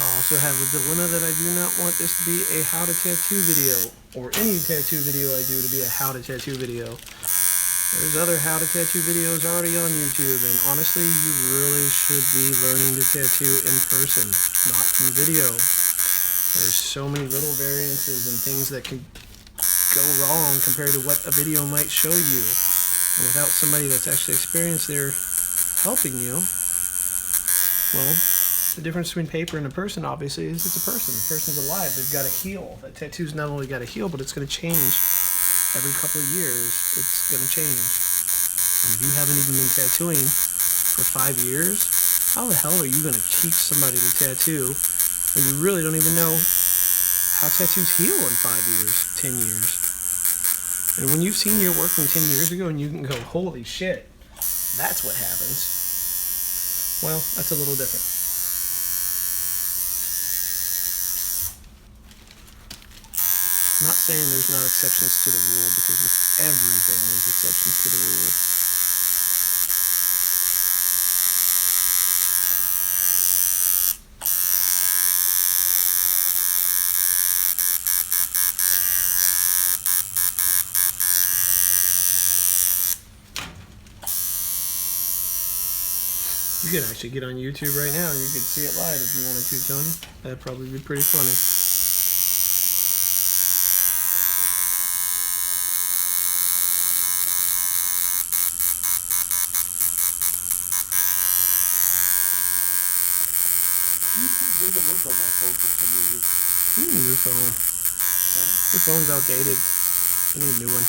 I also have a dilemma that I do not want this to be a how to tattoo video, or any tattoo video I do to be a how to tattoo video. There's other how to tattoo videos already on YouTube, and honestly, you really should be learning to tattoo in person, not from video. There's so many little variances and things that can go wrong compared to what a video might show you. And without somebody that's actually experienced there helping you, well, the difference between paper and a person, obviously, is it's a person. The person's alive. They've got to heal. That tattoo's not only got to heal, but it's going to change every couple of years. It's going to change. And if you haven't even been tattooing for 5 years, how the hell are you going to teach somebody to tattoo when you really don't even know how tattoos heal in 5 years, 10 years? And when you've seen your work from 10 years ago and you can go, holy shit, that's what happens. Well, that's a little different. I'm not saying there's not exceptions to the rule, because with everything there's exceptions to the rule. You could actually get on YouTube right now and you could see it live if you wanted to, Tony. That'd probably be pretty funny. It doesn't work on my phone for some reason. You need a new phone. Huh? Your phone's outdated. You need a new one.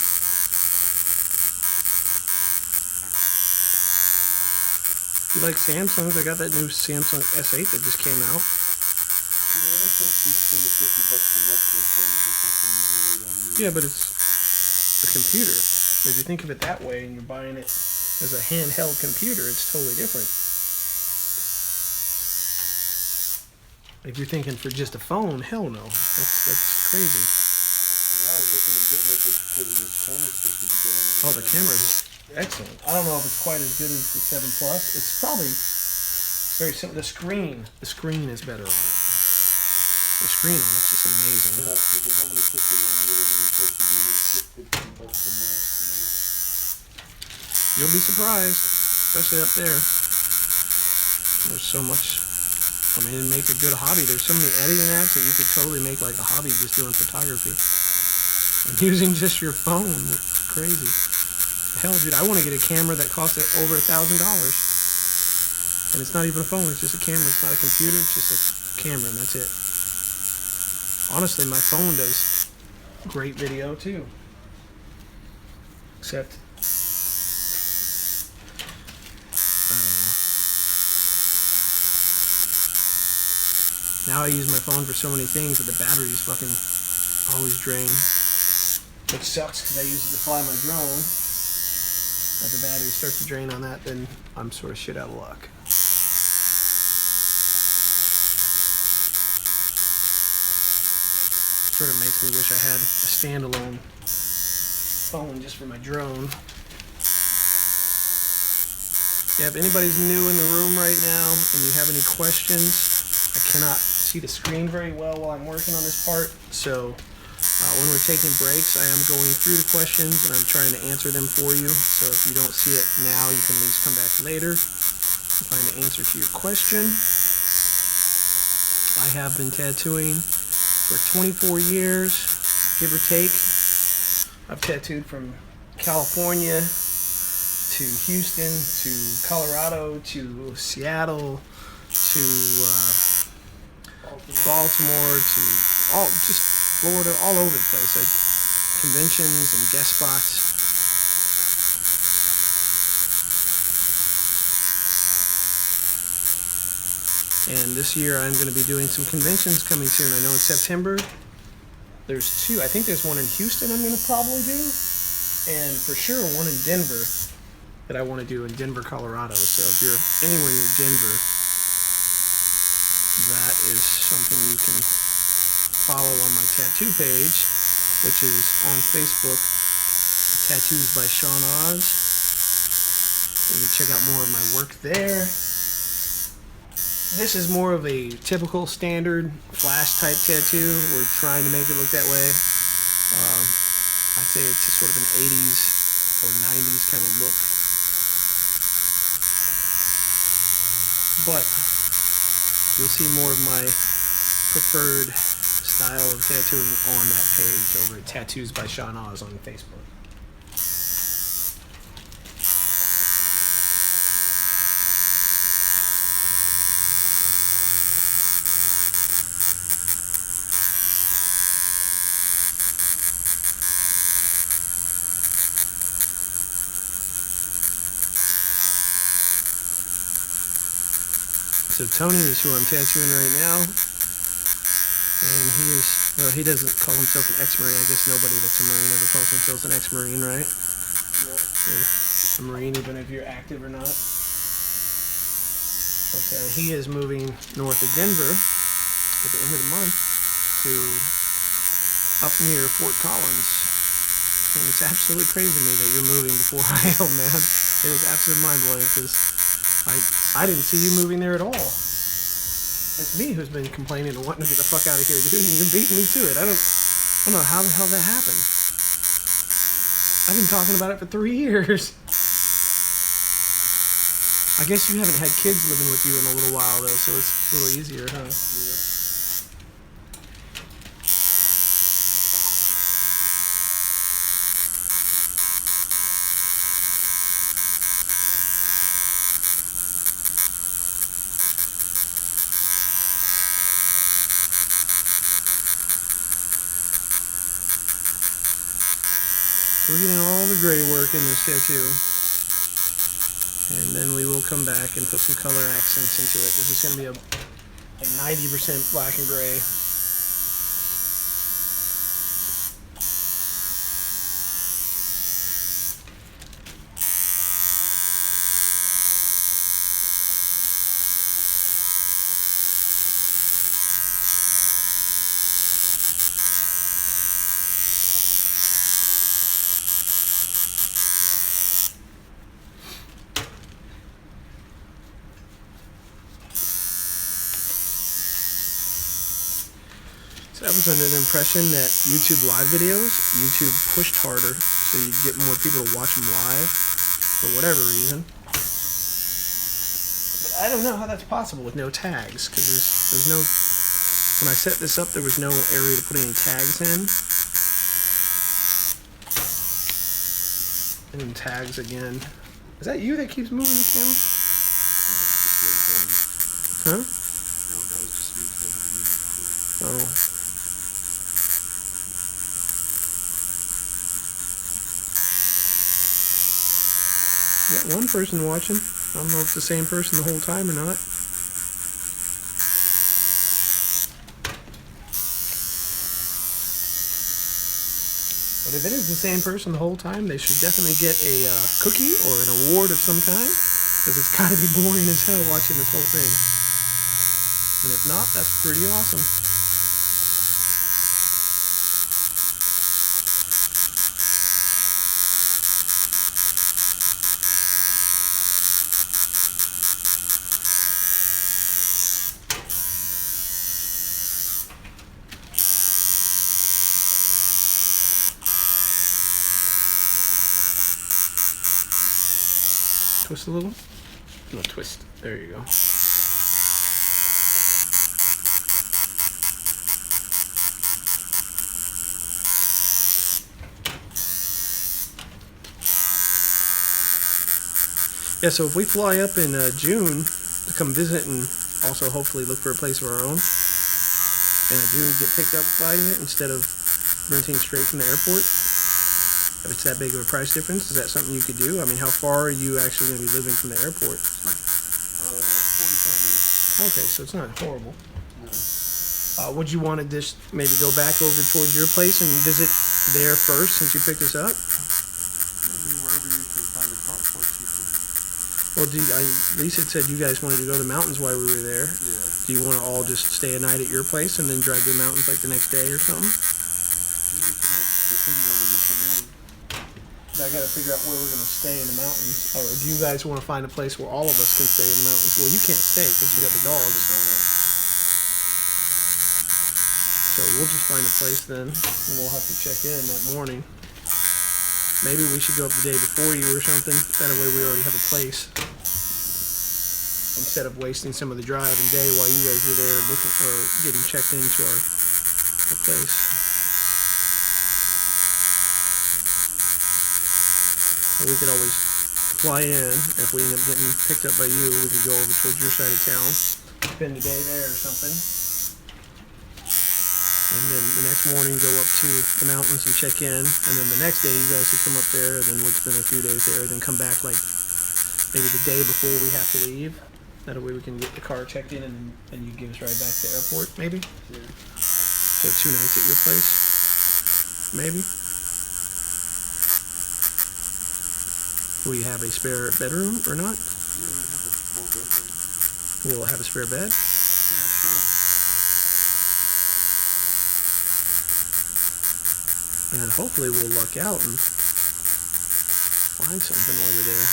You like Samsungs? I got that new Samsung S8 that just came out. Yeah, I don't think we spend the $50 a month for a phone for something we really don't use. Yeah, but it's a computer. If you think of it that way and you're buying it as a handheld computer, it's totally different. If you're thinking for just a phone, hell no. That's crazy. I was looking at getting it because of this camera supposed to be good on it. Oh, the camera's excellent. I don't know if it's quite as good as the 7 Plus. It's probably very similar. The screen is better on it. The screen on it's just amazing. And I was thinking, how many pictures am I really going to take to do this $15 a month, you know? You'll be surprised, especially up there. There's so much. I mean, it'd make a good hobby. There's so many editing apps that you could totally make like a hobby just doing photography. And using just your phone, it's crazy. Hell, dude, I want to get a camera that costs over $1,000. And it's not even a phone, it's just a camera. It's not a computer, it's just a camera, and that's it. Honestly, my phone does great video too. Except, I don't know. Now I use my phone for so many things that the batteries fucking always drain. Which sucks because I use it to fly my drone. If the battery starts to drain on that, then I'm sort of shit out of luck. Sort of makes me wish I had a standalone phone just for my drone. Yeah, if anybody's new in the room right now and you have any questions, I cannot see the screen very well while I'm working on this part, so when we're taking breaks, I am going through the questions and I'm trying to answer them for you. So if you don't see it now, you can at least come back later and find the answer to your question. I have been tattooing for 24 years, give or take. I've tattooed from California to Houston to Colorado to Seattle to Baltimore to just Florida, all over the place. Conventions and guest spots. And this year I'm going to be doing some conventions coming soon. I know in September there's 2. I think there's one in Houston I'm going to probably do. And for sure one in Denver that I want to do in Denver, Colorado. So if you're anywhere near Denver, that is something you can follow on my tattoo page, which is on Facebook, Tattoos by Sean Oz. You can check out more of my work there. This is more of a typical standard flash type tattoo. We're trying to make it look that way. I'd say it's just sort of an 80s or 90s kind of look. But you'll see more of my preferred style of tattooing on that page over at Tattoos by Sean Oz on Facebook. So Tony is who I'm tattooing right now, and he doesn't call himself an ex-Marine. I guess nobody that's a Marine ever calls themselves an ex-Marine, right? Yeah. A Marine, even if you're active or not. But he is moving north of Denver at the end of the month to up near Fort Collins. And it's absolutely crazy to me that you're moving before I am, man. It is absolutely mind-blowing because I didn't see you moving there at all. It's me who's been complaining and wanting to get the fuck out of here, dude. And you've been beating me to it. I don't know how the hell that happened. I've been talking about it for 3 years. I guess you haven't had kids living with you in a little while, though, so it's a little easier, huh? Yeah. We're getting all the gray work in this tattoo. And then we will come back and put some color accents into it. This is going to be a 90% black and gray. So I was under the impression that YouTube live videos, YouTube pushed harder so you get more people to watch them live for whatever reason. But I don't know how that's possible with no tags, because there's no, when I set this up there was no area to put any tags in. And then tags again. Is that you that keeps moving the camera? Huh? Oh. Got one person watching. I don't know if it's the same person the whole time or not. But if it is the same person the whole time, they should definitely get a cookie or an award of some kind, because it's got to be boring as hell watching this whole thing. And if not, that's pretty awesome. Twist a little? No, twist. There you go. Yeah, so if we fly up in June to come visit and also hopefully look for a place of our own, and I do get picked up by you instead of renting straight from the airport, if it's that big of a price difference, is that something you could do? I mean, how far are you actually going to be living from the airport? 45 minutes. Okay, so it's not horrible. No. Would you want to just maybe go back over towards your place and visit there first since you picked us up? Wherever you can find a car for cheaper. Well, Lisa said you guys wanted to go to the mountains while we were there. Yeah. Do you want to all just stay a night at your place and then drive to the mountains like the next day or something? Depending on when you come in. I got to figure out where we're going to stay in the mountains. Or do you guys want to find a place where all of us can stay in the mountains? Well, you can't stay because you got the dogs. So we'll just find a place then, and we'll have to check in that morning. Maybe we should go up the day before you or something. That way we already have a place. Instead of wasting some of the drive and day while you guys are there looking or getting checked into our place. Or we could always fly in. If we end up getting picked up by you, we could go over towards your side of town, spend the day there or something. And then the next morning go up to the mountains and check in. And then the next day you guys could come up there, and then we'd spend a few days there, then come back like maybe the day before we have to leave. That way we can get the car checked in, and then you give us right back to the airport, maybe? Yeah. So 2 nights at your place, maybe? Will you have a spare bedroom or not? Yeah, we have a 4-bedroom. Will it have a spare bed? Yeah, sure. And hopefully we'll luck out and find something while we're there.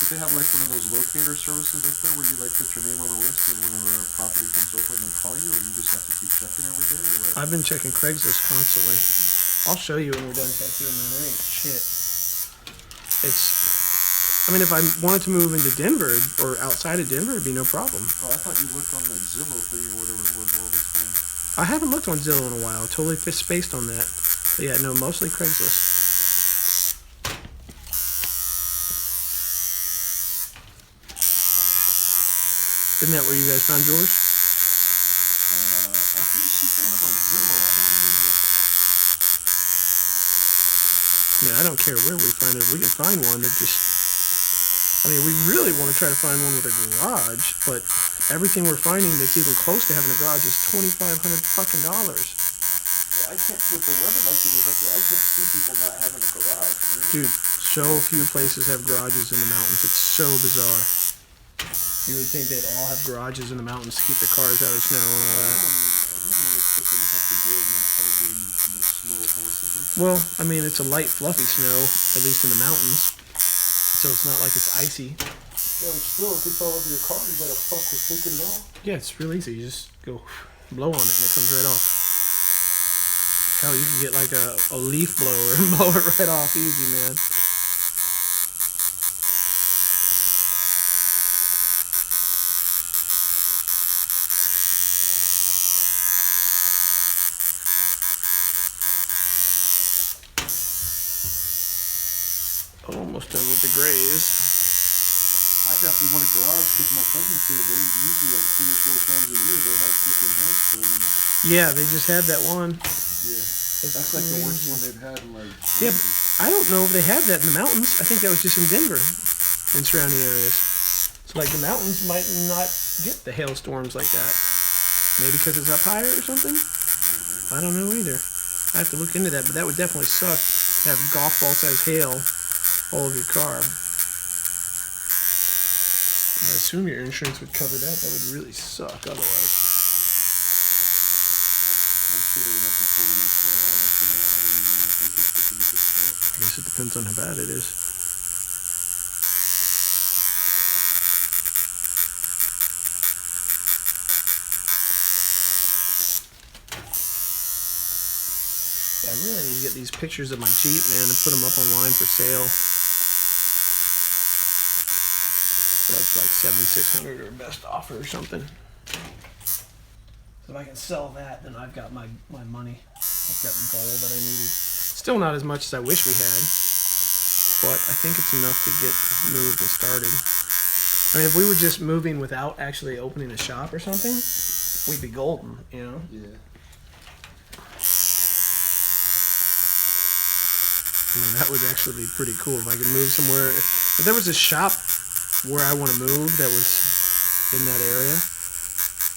Did they have like one of those locator services up there where you like put your name on the list and whenever a property comes open they call you, or you just have to keep checking every day, or what? I've been checking Craigslist constantly. I'll show you when we're done tattooing. There ain't shit. I mean, if I wanted to move into Denver or outside of Denver, it'd be no problem. Oh, I thought you looked on the Zillow thing or whatever it was all this time. I haven't looked on Zillow in a while. Totally spaced on that. But yeah, no, mostly Craigslist. Isn't that where you guys found yours? I think she found it on Zillow. I don't remember. Yeah, I don't care where we find it. We can find one that just... I mean, we really want to try to find one with a garage, but everything we're finding that's even close to having a garage is $2,500 fucking dollars. Yeah, I can't, with the weather like it is up there, I can't see people not having a garage, man. Dude, so few places have garages in the mountains. It's so bizarre. You would think they'd all have garages in the mountains to keep the cars out of snow and all that. I don't want to freaking have to deal with my car being in the snow constantly. Well, I mean, it's a light, fluffy snow, at least in the mountains. So it's not like it's icy. Yeah, but still, if it's all over your car, you gotta fuck with taking it off. Yeah, it's real easy. You just go blow on it and it comes right off. Hell, you can get like a leaf blower and blow it right off easy, man. Almost done with the grays. I definitely want a garage because my cousin says they usually like 3 or 4 times a year they have freaking hailstorms. Yeah, they just had that one. Yeah, that's like the worst one they've had in like. Yeah, I don't know if they had that in the mountains. I think that was just in Denver and surrounding areas. So like the mountains might not get the hailstorms like that. Maybe because it's up higher or something. I don't know either. I have to look into that, but that would definitely suck to have golf ball size hail all over your car. I assume your insurance would cover that. That would really suck otherwise. I'm sure they would have to total your car out after that. I don't even know if they could freaking fix that. I guess it depends on how bad it is. Yeah, I really need to get these pictures of my Jeep, man, and put them up online for sale. That's like $7,600 or best offer or something. So if I can sell that, then I've got my money. I've got the goal that I needed. Still not as much as I wish we had, but I think it's enough to get moved and started. I mean, if we were just moving without actually opening a shop or something, we'd be golden, you know? Yeah. I mean, that would actually be pretty cool if I could move somewhere. If there was a shop where I want to move that was in that area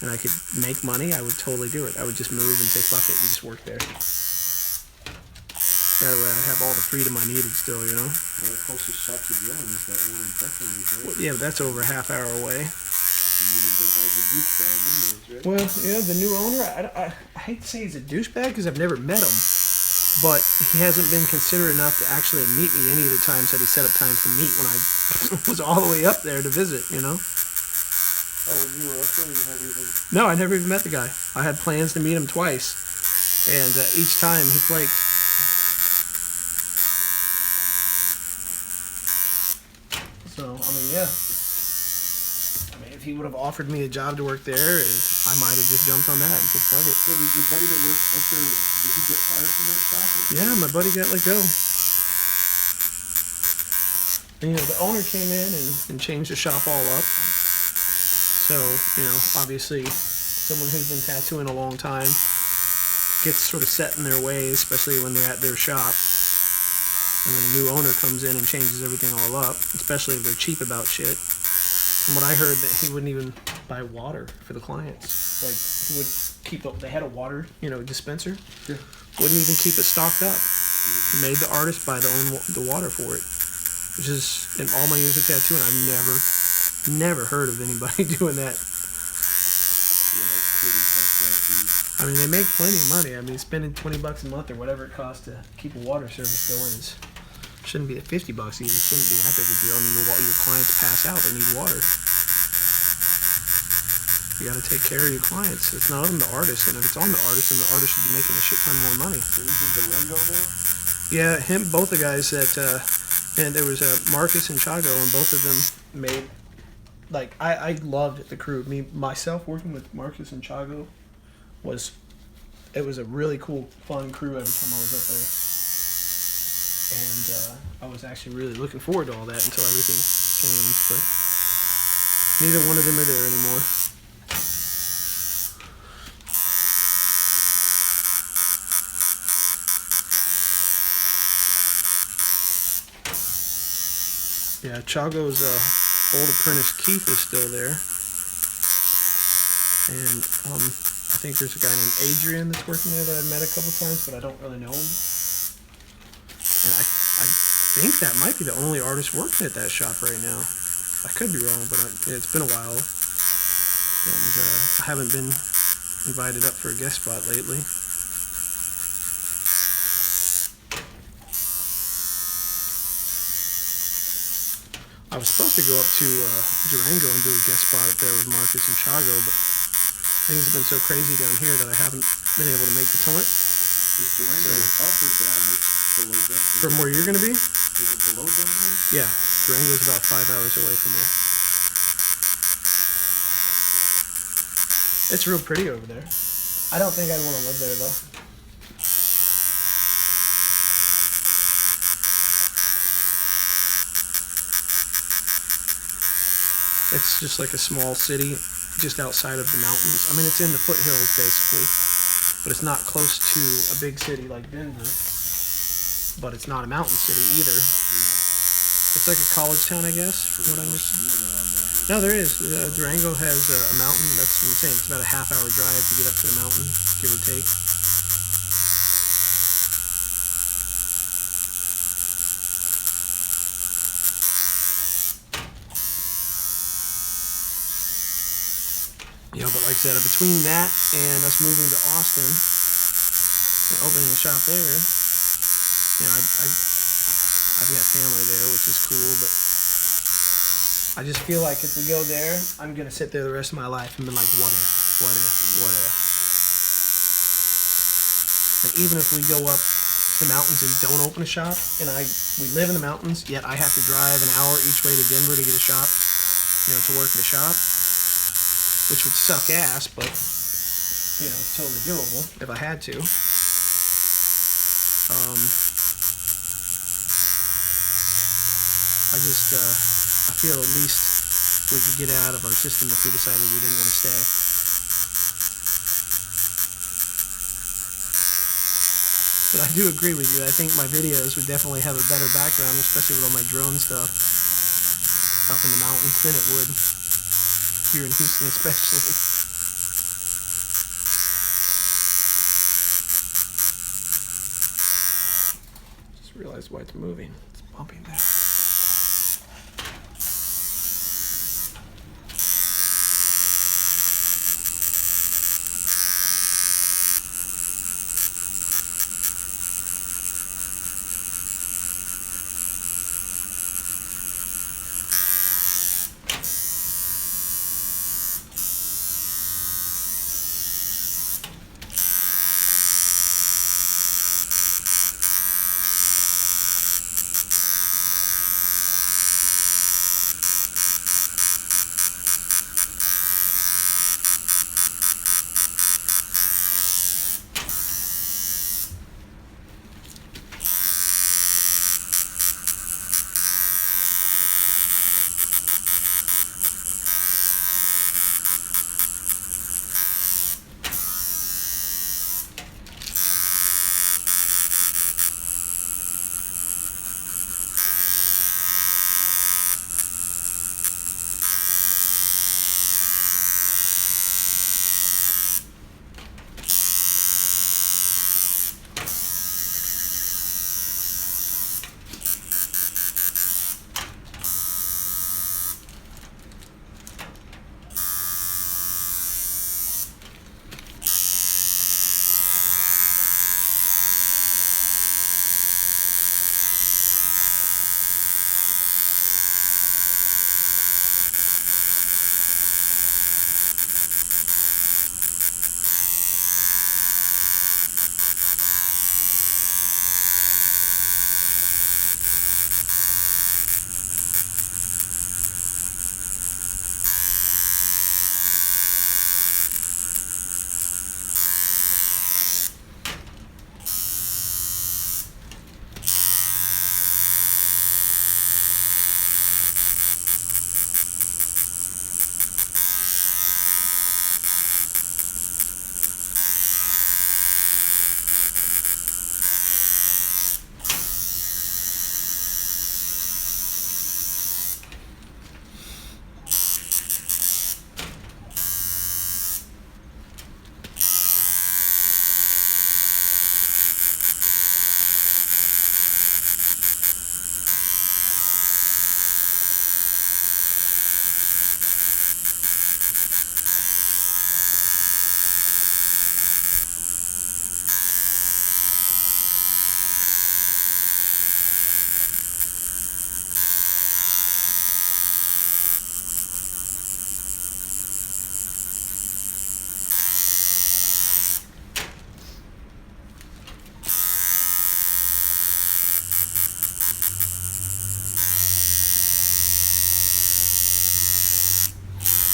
and I could make money, I would totally do it. I would just move and say fuck it and just work there. That way I'd have all the freedom I needed still, you know? Well, the closest shop to drilling is that one in Thickening, right? Well, yeah, but that's over a half hour away. And you didn't think I was a douchebag anyways, right? Well, yeah, the new owner, I hate to say he's a douchebag because I've never met him, but he hasn't been considerate enough to actually meet me any of the times that he set up times to meet when I was all the way up there to visit, you know? Oh, when you were up there, you never even... No, I never even met the guy. I had plans to meet him twice, and each time he flaked. he would have offered me a job to work there, I might have just jumped on that and said, fuck it. So did your buddy that worked up there, did he get fired from that shop? Yeah, my buddy got let go. And, the owner came in and changed the shop all up. So, obviously, someone who's been tattooing a long time gets sort of set in their ways, especially when they're at their shop. And then a new owner comes in and changes everything all up, especially if they're cheap about shit. From what I heard, that he wouldn't even buy water for the clients. Like, he would keep up, they had a water, dispenser. Yeah. Wouldn't even keep it stocked up. He made the artist buy the water for it. Which is, in all my years of tattooing, I've never heard of anybody doing that. Yeah, that's pretty fucked up, dude. I mean, they make plenty of money. I mean, spending $20 a month or whatever it costs to keep a water service going shouldn't be at $50 even. It shouldn't be that big a deal. I mean, your clients pass out. They need water. You got to take care of your clients. It's not on the artist. And if it's on the artist, then the artist should be making a shit ton more money. So he's in Durango now? Yeah, both the guys that, and there was Marcus and Chago, and both of them made, like, I loved the crew. Myself working with Marcus and Chago it was a really cool, fun crew every time I was up there. And I was actually really looking forward to all that until everything changed, but neither one of them are there anymore. Yeah, Chago's old apprentice Keith is still there. And I think there's a guy named Adrian that's working there that I've met a couple times, but I don't really know him. And I think that might be the only artist working at that shop right now. I could be wrong, but it's been a while. And I haven't been invited up for a guest spot lately. I was supposed to go up to Durango and do a guest spot up there with Marcus and Chago, but things have been so crazy down here that I haven't been able to make the time. Is Durango up or down? It's below Denver. From where you're going to be? Is it below Denver? Yeah, Durango's about 5 hours away from there. It's real pretty over there. I don't think I'd want to live there, though. It's just like a small city just outside of the mountains. I mean, it's in the foothills, basically. But it's not close to a big city like Denver. But it's not a mountain city either. Yeah. It's like a college town, I guess, from what I understand. No, there is. Durango has a mountain. That's what I'm saying. It's about a half-hour drive to get up to the mountain, give or take. You know, but like I said, between that and us moving to Austin and opening a shop there, I've got family there, which is cool, but I just feel like if we go there, I'm going to sit there the rest of my life and be like, what if? And even if we go up to the mountains and don't open a shop, and we live in the mountains, yet I have to drive an hour each way to Denver to get a shop, to work at a shop, which would suck ass, but, it's totally doable if I had to. I feel at least we could get out of our system if we decided we didn't want to stay. But I do agree with you. I think my videos would definitely have a better background, especially with all my drone stuff up in the mountains than it would here in Houston especially. Just realized why it's moving. It's bumping back.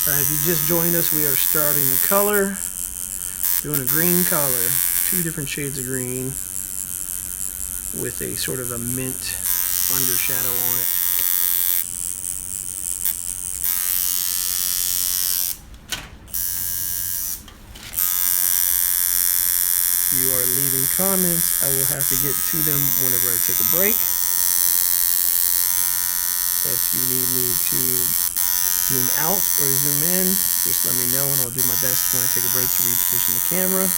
Alright, if you just joined us, we are starting the color. Doing a green color. 2 different shades of green with a sort of a mint undershadow on it. If you are leaving comments, I will have to get to them whenever I take a break. If you need me to zoom out or zoom in, just let me know and I'll do my best when I take a break to reposition the camera.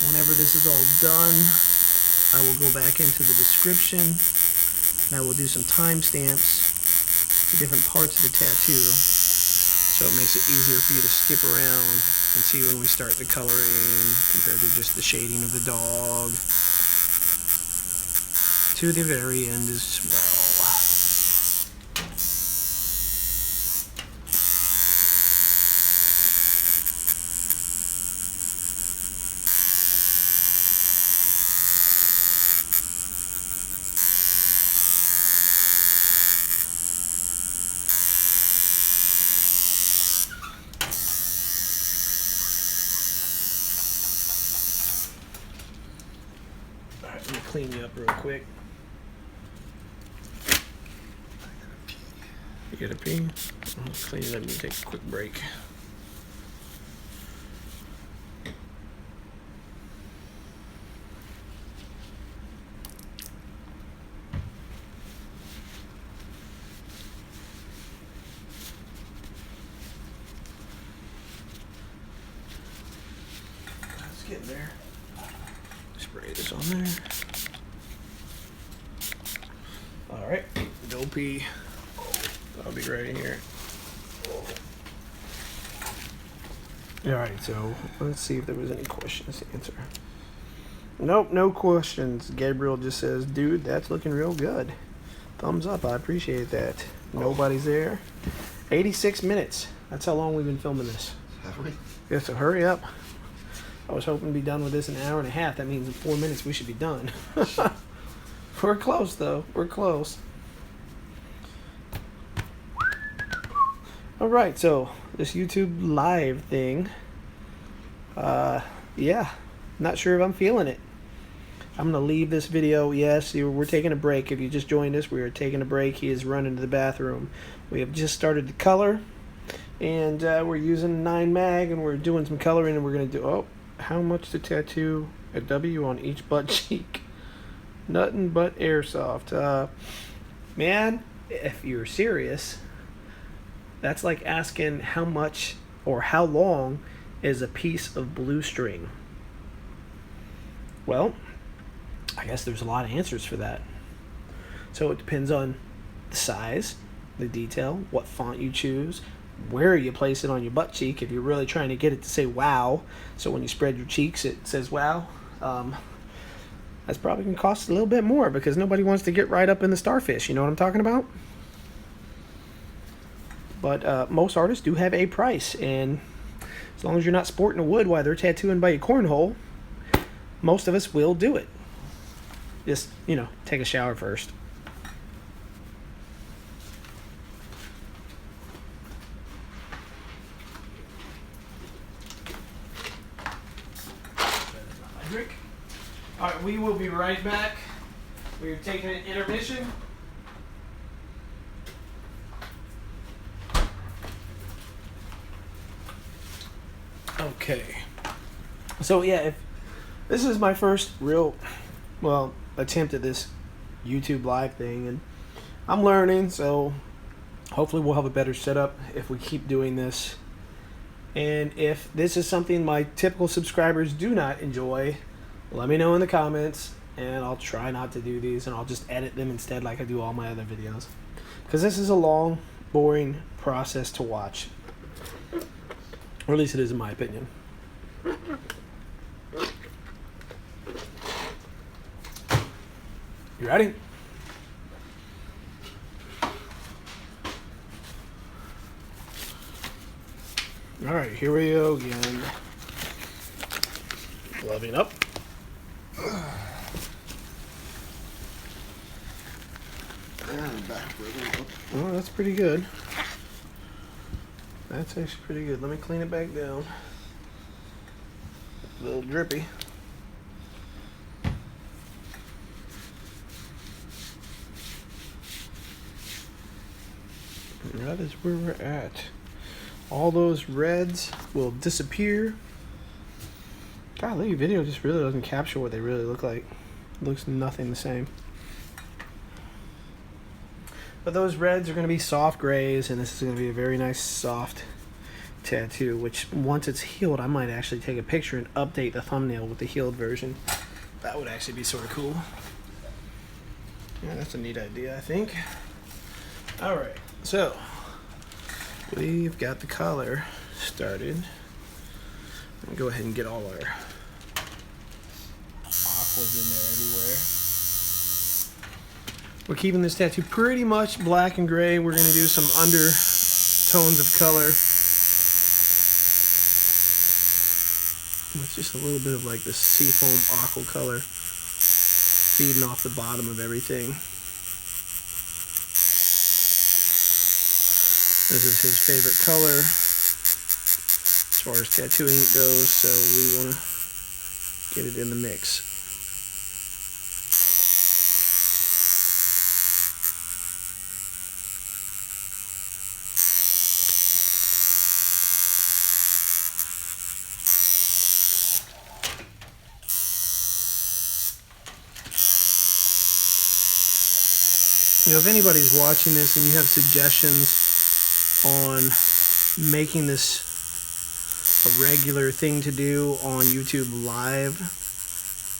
Whenever this is all done, I will go back into the description and I will do some timestamps for different parts of the tattoo, so it makes it easier for you to skip around and see when we start the coloring compared to just the shading of the dog to the very end as well. Alright, let me clean you up real quick. You gotta pee? I'll clean it up and take a quick break. Let's get in there. Spray this on there. Alright, go pee. I'll be right here. Alright, so let's see if there was any questions to answer. Nope, no questions. Gabriel just says, dude, that's looking real good. Thumbs up, I appreciate that. Nobody's there. 86 minutes. That's how long we've been filming this. Have we? Yeah, so hurry up. I was hoping to be done with this in an hour and a half. That means in 4 minutes we should be done. We're close, though. We're close. Alright, so this YouTube live thing. Yeah. Not sure if I'm feeling it. I'm going to leave this video. Yes, we're taking a break. If you just joined us, we are taking a break. He is running to the bathroom. We have just started the color. And we're using 9 mag and we're doing some coloring and we're going to do... Oh, how much to tattoo a W on each butt cheek? Nothing but airsoft. Man, if you're serious, that's like asking how much or how long is a piece of blue string. Well, I guess there's a lot of answers for that. So it depends on the size, the detail, what font you choose, where you place it on your butt cheek. If you're really trying to get it to say wow, so when you spread your cheeks it says wow, that's probably going to cost a little bit more because nobody wants to get right up in the starfish. You know what I'm talking about? But most artists do have a price, and as long as you're not sporting a wood while they're tattooing by your cornhole, most of us will do it. Just, you know, take a shower first. Alright, we will be right back. We're taking an intermission. Okay. So yeah, if this is my first real, well, attempt at this YouTube live thing, and I'm learning, so hopefully we'll have a better setup if we keep doing this. And if this is something my typical subscribers do not enjoy, let me know in the comments, and I'll try not to do these, and I'll just edit them instead like I do all my other videos. Because this is a long, boring process to watch. Or at least it is in my opinion. You ready? All right, here we go again. Gloving up. And back further up. Oh, that's pretty good. That's actually pretty good. Let me clean it back down. A little drippy. And that is where we're at. All those reds will disappear. Golly, video just really doesn't capture what they really look like. It looks nothing the same. But those reds are going to be soft grays, and this is going to be a very nice soft tattoo, which once it's healed, I might actually take a picture and update the thumbnail with the healed version. That would actually be sort of cool. Yeah, that's a neat idea, I think. All right, so we've got the collar started. And go ahead and get all our aquas in there everywhere. We're keeping this tattoo pretty much black and gray. We're going to do some undertones of color. With just a little bit of like the seafoam aqua color feeding off the bottom of everything. This is his favorite color as far as tattoo ink goes, so we want to get it in the mix. You know, if anybody's watching this and you have suggestions on making this a regular thing to do on YouTube Live,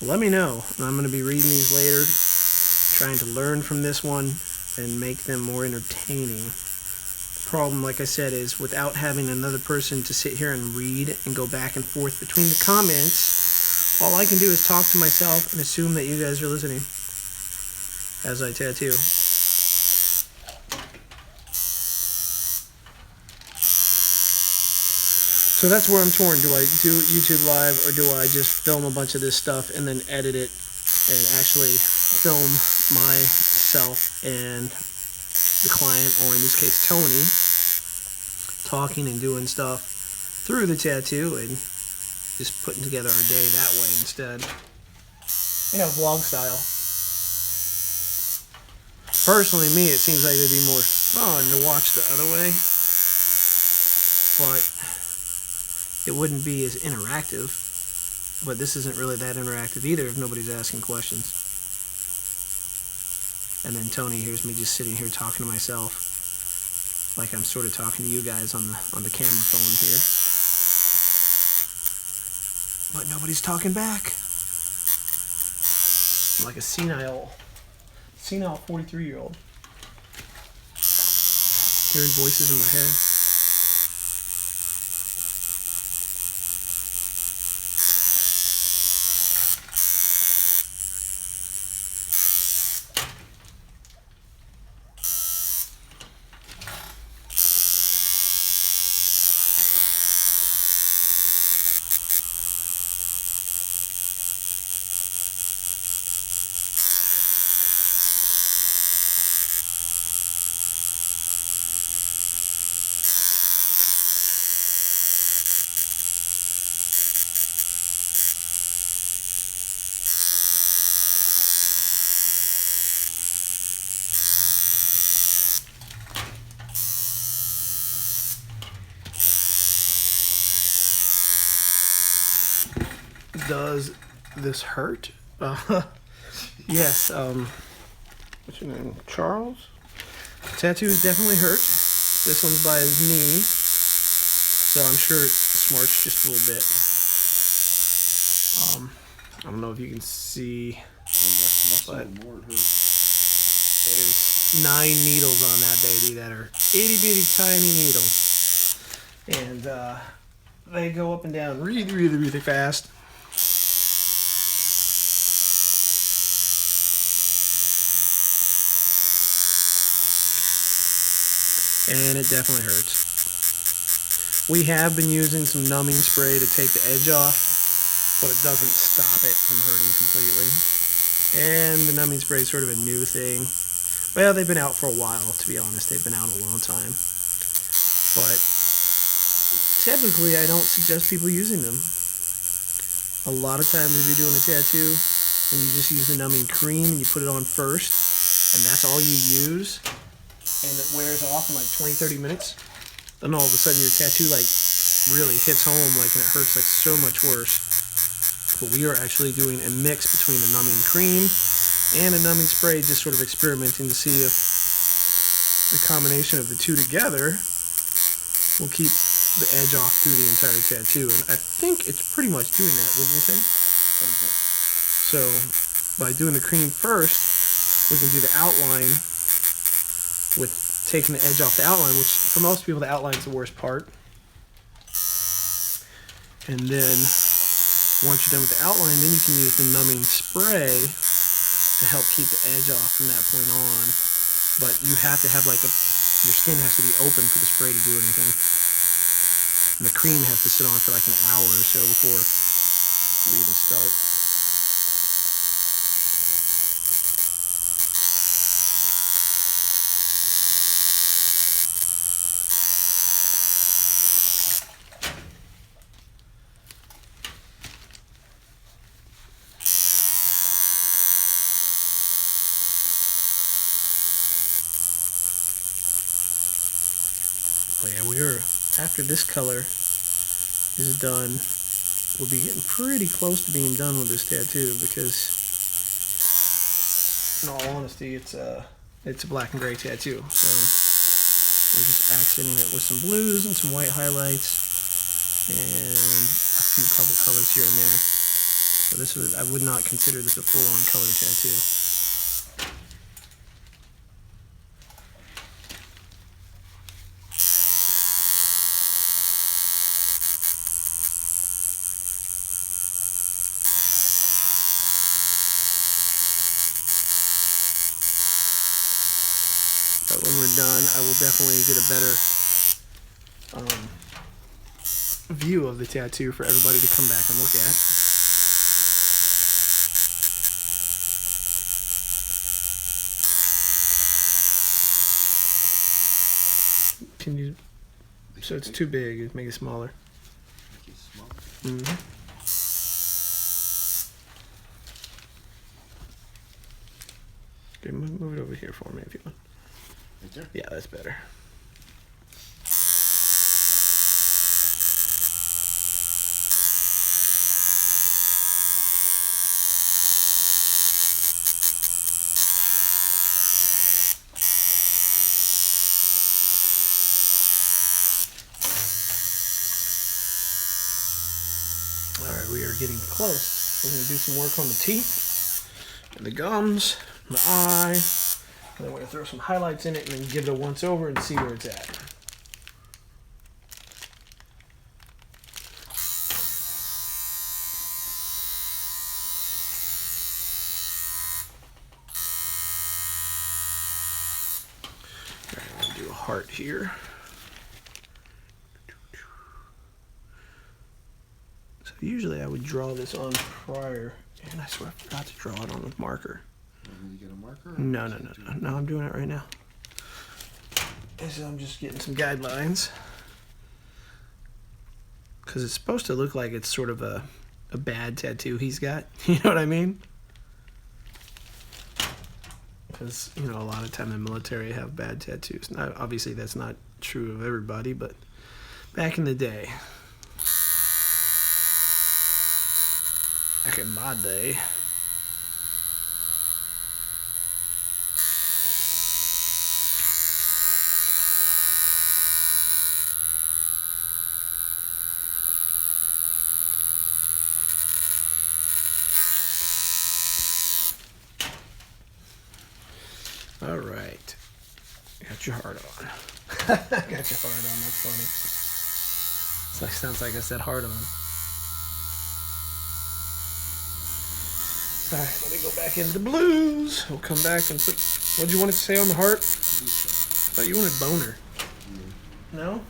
let me know. I'm going to be reading these later, trying to learn from this one and make them more entertaining. The problem, like I said, is without having another person to sit here and read and go back and forth between the comments, all I can do is talk to myself and assume that you guys are listening as I tattoo. So that's where I'm torn. Do I do YouTube Live, or do I just film a bunch of this stuff and then edit it and actually film myself and the client, or in this case Tony, talking and doing stuff through the tattoo and just putting together our day that way instead. You know, vlog style. Personally, me, it seems like it'd be more fun to watch the other way, but it wouldn't be as interactive. But this isn't really that interactive either if nobody's asking questions. And then Tony hears me just sitting here talking to myself, like I'm sort of talking to you guys on the camera phone here. But nobody's talking back. I'm like a senile 43-year-old. Hearing voices in my head. Does this hurt? Yes. What's your name? Charles? Tattoos definitely hurt. This one's by his knee, so I'm sure it smarts just a little bit. I don't know if you can see, but there's 9 needles on that baby that are itty bitty tiny needles, and they go up and down really, really, really fast. and it definitely hurts. We have been using some numbing spray to take the edge off, but it doesn't stop it from hurting completely. And the numbing spray is sort of a new thing. Well, they've been out for a while, to be honest. They've been out a long time. But typically, I don't suggest people using them. A lot of times, if you're doing a tattoo and you just use the numbing cream and you put it on first, and that's all you use, and it wears off in like 20-30 minutes, then all of a sudden your tattoo like really hits home, like, and it hurts like so much worse. But we are actually doing a mix between a numbing cream and a numbing spray, just sort of experimenting to see if the combination of the two together will keep the edge off through the entire tattoo. And I think it's pretty much doing that, wouldn't you think? So by doing the cream first, we can do the outline with taking the edge off the outline, which for most people the outline is the worst part. And then once you're done with the outline, then you can use the numbing spray to help keep the edge off from that point on. But you have to have your skin has to be open for the spray to do anything. And the cream has to sit on for like an hour or so before you even start. But yeah, after this color is done, we'll be getting pretty close to being done with this tattoo, because in all honesty, it's a black and gray tattoo. So we're just accenting it with some blues and some white highlights and a couple colors here and there. So I would not consider this a full-on color tattoo. But when we're done, I will definitely get a better view of the tattoo for everybody to come back and look at. So it's too big, make it smaller. Make it smaller? Mm-hmm. Okay, move it over here for me if you want. Right there? Yeah, that's better. Alright, we are getting close. We're going to do some work on the teeth, and the gums, and the eye, and then we're going to throw some highlights in it and then give it a once over and see where it's at. Alright, I'm going to do a heart here. Usually I would draw this on prior, and I swear I forgot to draw it on with marker. Want me to get a marker? No, I'm doing it right now. So I'm just getting some guidelines. Because it's supposed to look like it's sort of a bad tattoo he's got. You know what I mean? Because, a lot of time the military have bad tattoos. Now, obviously that's not true of everybody, but back in the day. Back in my day. All right. Got your heart on. Got your heart on. That's funny. Sounds like I said heart on. Alright, let me go back into the blues. We'll come back and put... What did you want it to say on the heart? I thought you wanted boner. No?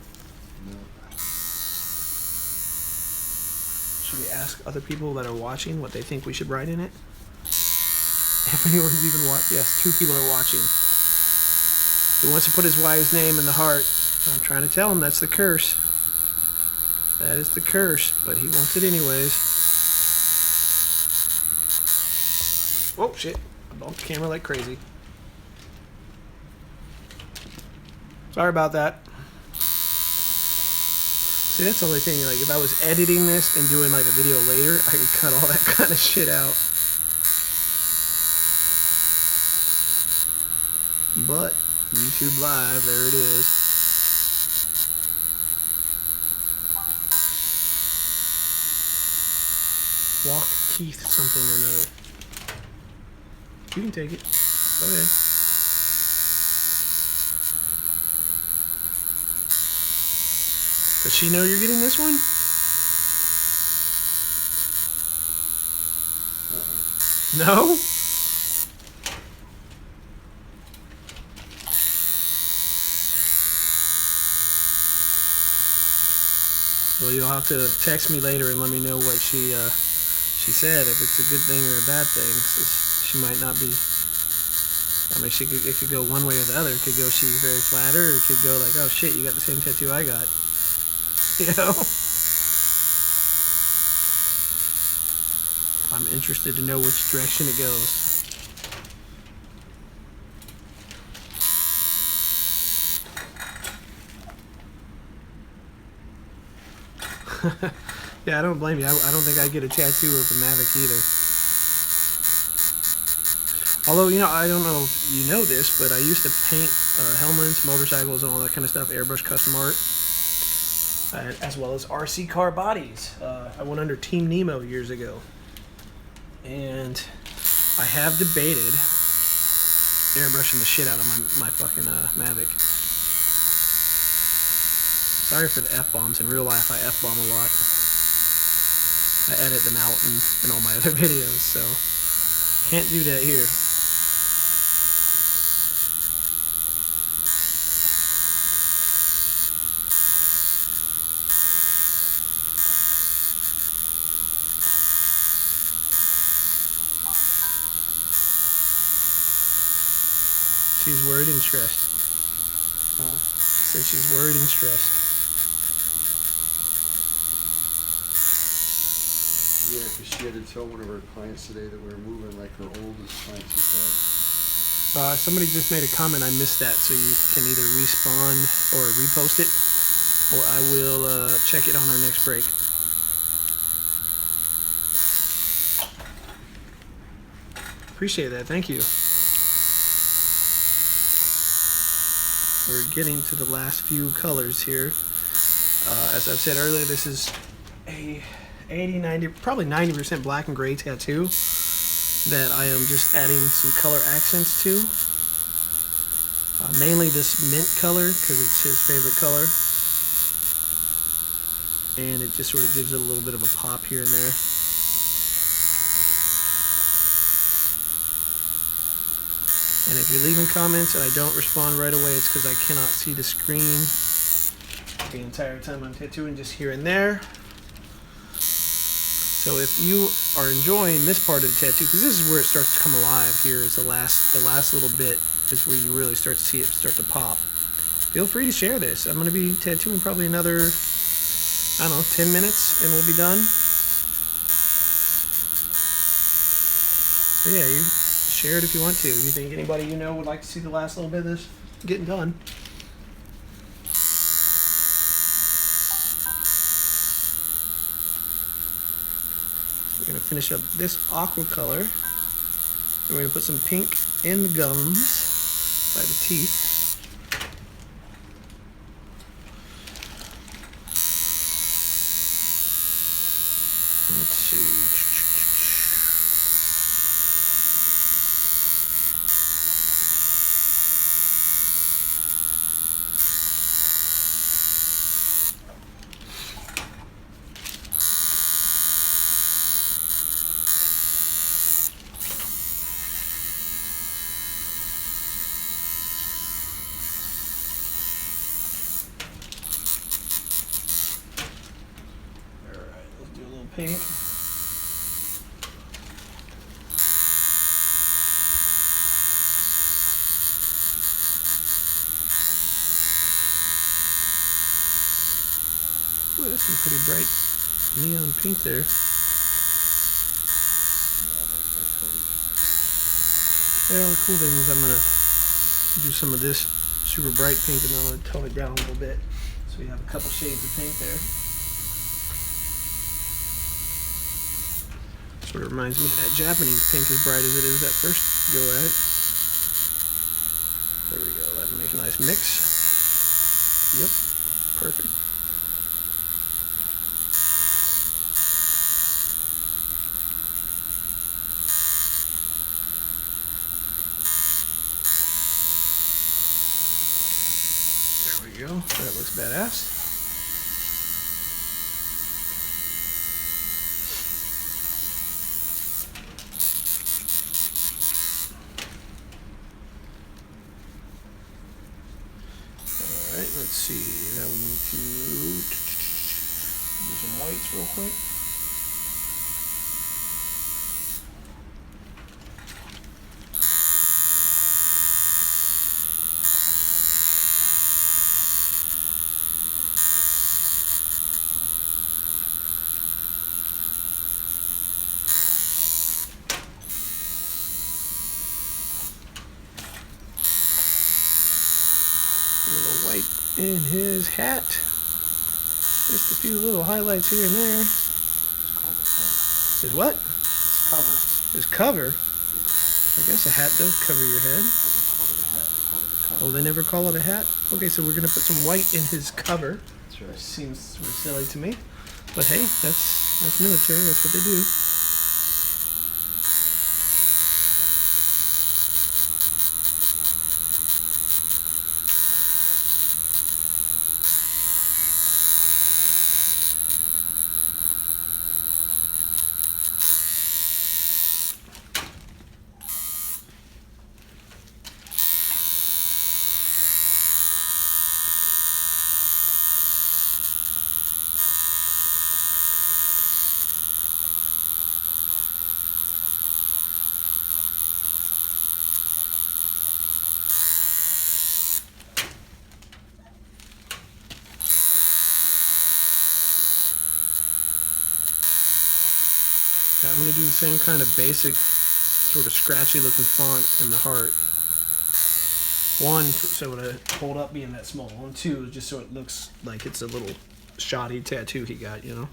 No. Should we ask other people that are watching what they think we should write in it? If anyone's even watching. Yes, 2 people are watching. He wants to put his wife's name in the heart. I'm trying to tell him that's the curse. That is the curse, but he wants it anyways. Oh, shit. I bumped the camera like crazy. Sorry about that. See, that's the only thing. Like, if I was editing this and doing like a video later, I could cut all that kind of shit out. But YouTube Live, there it is. Walk Keith something or another. You can take it. Go ahead. Does she know you're getting this one? No? Well, you'll have to text me later and let me know what she said, if it's a good thing or a bad thing. So she might not be. I mean, it could go one way or the other. It could go she's very flattered, or it could go like, oh shit, you got the same tattoo I got. You know? I'm interested to know which direction it goes. Yeah, I don't blame you. I don't think I'd get a tattoo of a Mavic either. Although, you know, I don't know if you know this, but I used to paint helmets, motorcycles, and all that kind of stuff, airbrush custom art, as well as RC car bodies. I went under Team Nemo years ago. And I have debated airbrushing the shit out of my fucking Mavic. Sorry for the F-bombs. In real life, I F-bomb a lot. I edit them out in all my other videos, so can't do that here. She's worried and stressed. So she's worried and stressed. Yeah, because she had to tell one of her clients today that we were moving, like her oldest client, she said. Somebody just made a comment. I missed that, so you can either respawn or repost it, or I will check it on our next break. Appreciate that. Thank you. We're getting to the last few colors here. As I've said earlier, this is a 80, 90, probably 90% black and gray tattoo that I am just adding some color accents to. Mainly this mint color, because it's his favorite color. And it just sort of gives it a little bit of a pop here and there. And if you're leaving comments and I don't respond right away, it's because I cannot see the screen the entire time I'm tattooing, just here and there. So if you are enjoying this part of the tattoo, because this is where it starts to come alive, here is the last little bit is where you really start to see it start to pop. Feel free to share this. I'm going to be tattooing probably another, I don't know, 10 minutes and we'll be done. So yeah, you share it if you want to. If you think anybody you know would like to see the last little bit of this getting done. We're going to finish up this aqua color. And we're going to put some pink in the gums by the teeth. Let's see. pink. Ooh, that's some pretty bright neon pink there. Yeah, the cool thing is I'm gonna do some of this super bright pink and then I'm gonna tone it down a little bit. So we have a couple shades of pink there. Sort of reminds me of that Japanese pink, as bright as it is that first go at it. There we go, that'll make a nice mix. Yep, perfect. There we go, that looks badass. Alright, let's see, now we need to do some whites real quick. A little white in his hat. Just a few little highlights here and there. His what? It's cover. His cover? I guess a hat does cover your head. They don't call it a hat, they call it a cover. Oh, they never call it a hat? Okay, so we're gonna put some white in his cover. That's right. Seems sort of silly to me. But hey, that's military, that's what they do. Yeah, I'm going to do the same kind of basic, sort of scratchy looking font in the heart. One, so to hold up being that small. And two, just so it looks like it's a little shoddy tattoo he got, you know?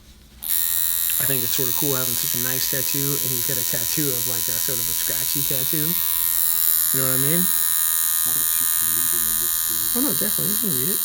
I think it's sort of cool having such a nice tattoo, and he's got a tattoo of like a sort of a scratchy tattoo. You know what I mean? As long as you can read it, it looks good. Oh no, definitely, you can read it.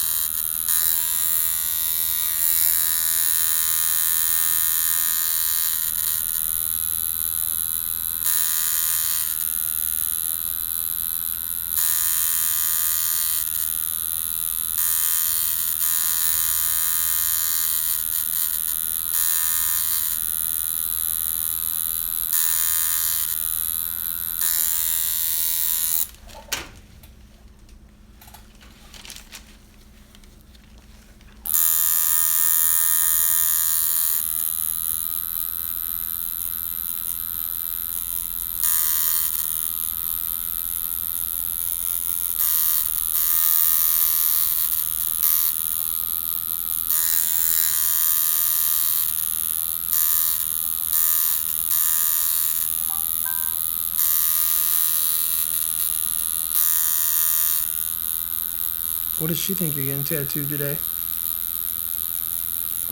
What does she think you're getting tattooed today? Oh,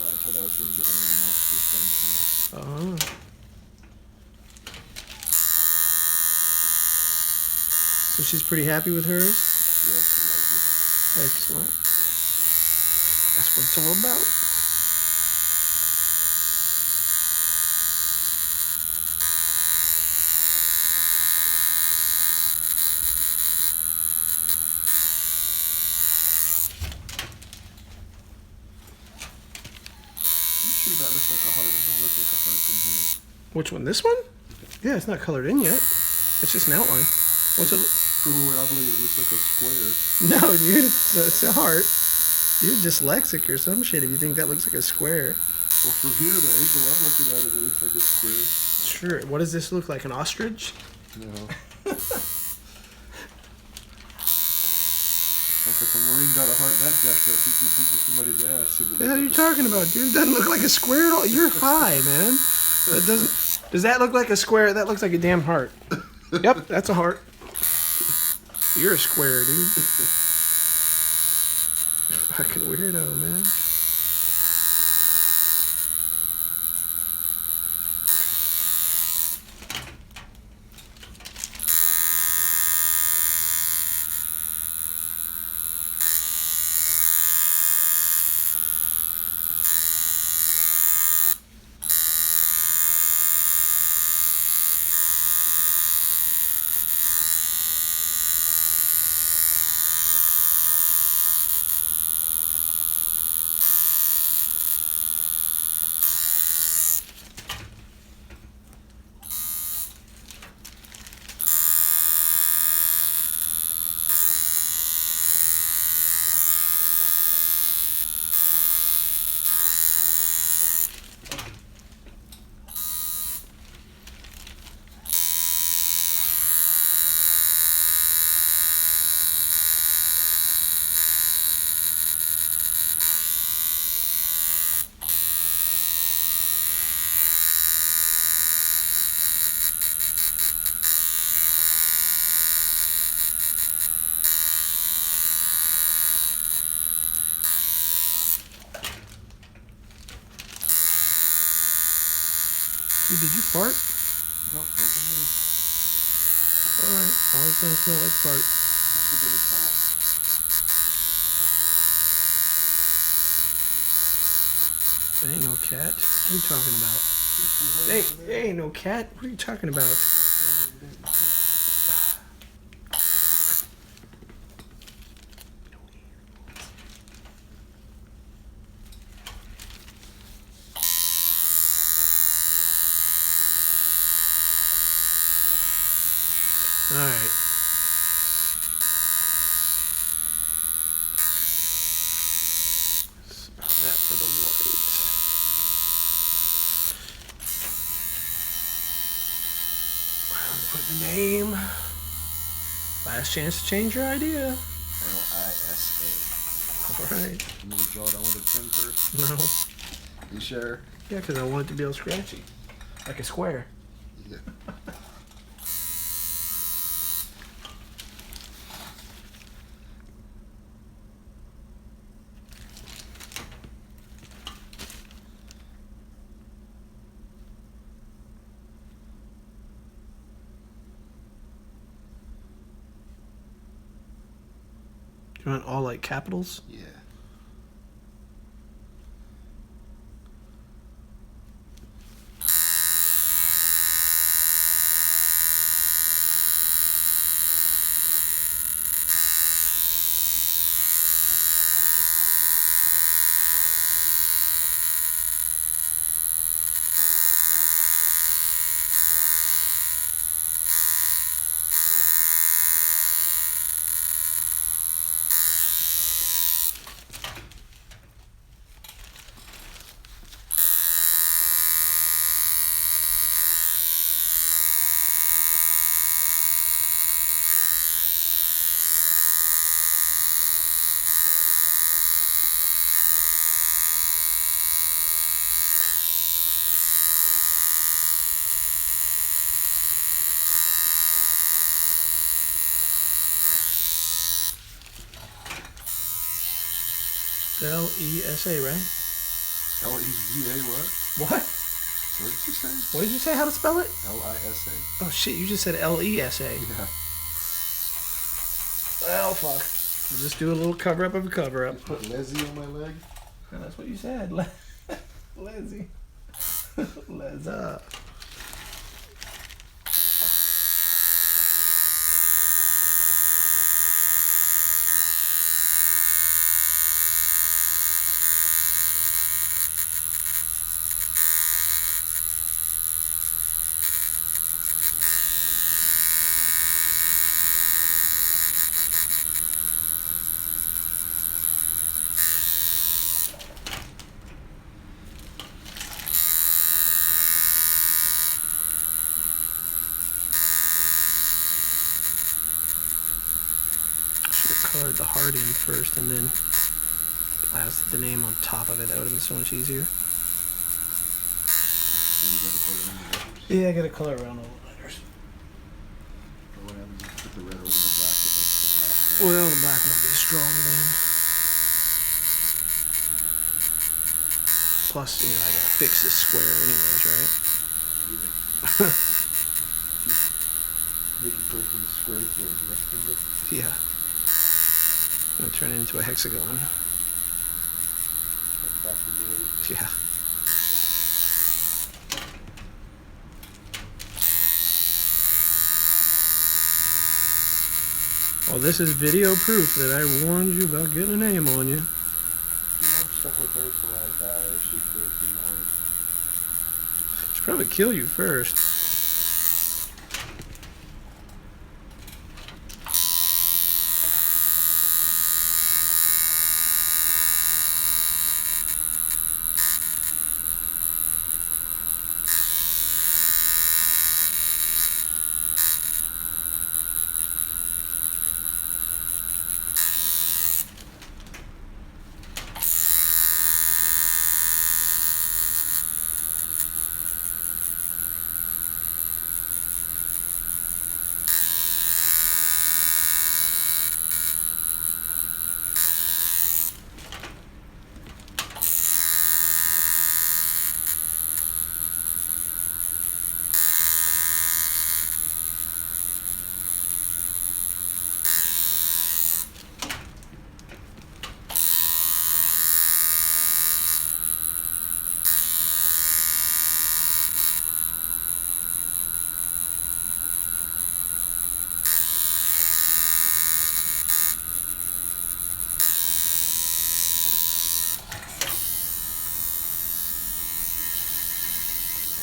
I thought I was going to get one of the monsters done too. Oh. So she's pretty happy with hers? Yeah, she loves it. Excellent. That's what it's all about. You sure that looks like a heart? It don't look like a heart from here. Which one? This one? Yeah, it's not colored in yet. It's just an outline. What's it? From where I believe it looks like a square. No, dude, it's a heart. You're dyslexic or some shit if you think that looks like a square. Well, from here, the angle I'm looking at it, it looks like a square. Sure. What does this look like? An ostrich? No. Like if a Marine got a heart that jacked up, he'd be beating somebody's ass. What the hell are you talking about, dude? It doesn't look like a square at all. You're high, man. That doesn't. Does that look like a square? That looks like a damn heart. Yep, that's a heart. You're a square, dude. Fucking weirdo, man. Dude, did you fart? Nope, wasn't me. Alright, all it's gonna smell like fart. Must have been a cat. There ain't no cat. What are you talking about? There ain't no cat. What are you talking about? Alright. Smell that for the white. Put the name. Last chance to change your idea. Lisa. Alright. You need to draw down with a pen first? No. You sure? Yeah, because I want it to be all scratchy. Like a square. Yeah. You want all like capitals? Yeah. Lesa, right? L-E-Z-A what? What? What did you say? What did you say? How to spell it? L-I-S-A. Oh shit! You just said Lesa. Yeah. Well, fuck. We'll just do a little cover up of a cover up. You put Leslie on my leg? That's what you said. Leslie. Leza. colored the heart in first and then blasted the name on top of it. That would have been so much easier. So you got to color in the letters. Yeah, I gotta color around all the letters. Or what happens if you put the red over the black? It makes the black. Well, the black won't be strong then. Plus, you know, I gotta fix this square anyways, right? Make it go from the square to a rectangle. Yeah. I'm gonna turn it into a hexagon. Yeah. Well, this is video proof that I warned you about getting a name on you. I'm stuck with her till I die or she kills me more. Should probably kill you first.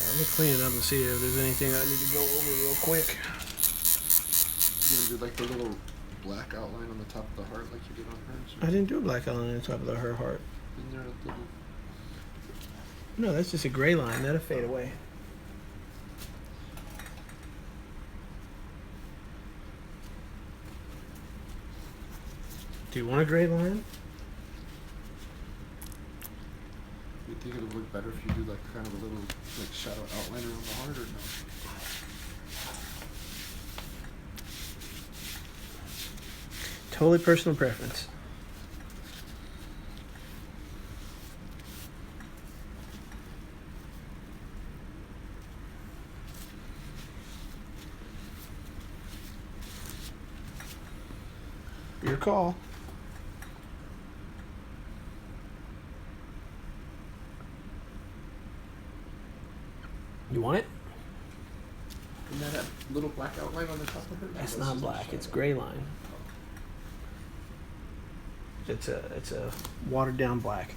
Let me clean it up and see if there's anything I need to go over real quick. You're gonna do like the little black outline on the top of the heart like you did on hers? I didn't do a black outline on the top of her heart. Isn't there a little... No, that's just a gray line. That'll fade away. Do you want a gray line? You think it would look better if you do like kind of a little like shadow outline around the heart or no? Totally personal preference. Your call. You want it? Isn't that a little black outline on the top of it? It's not black. It's gray line. It's a watered down black.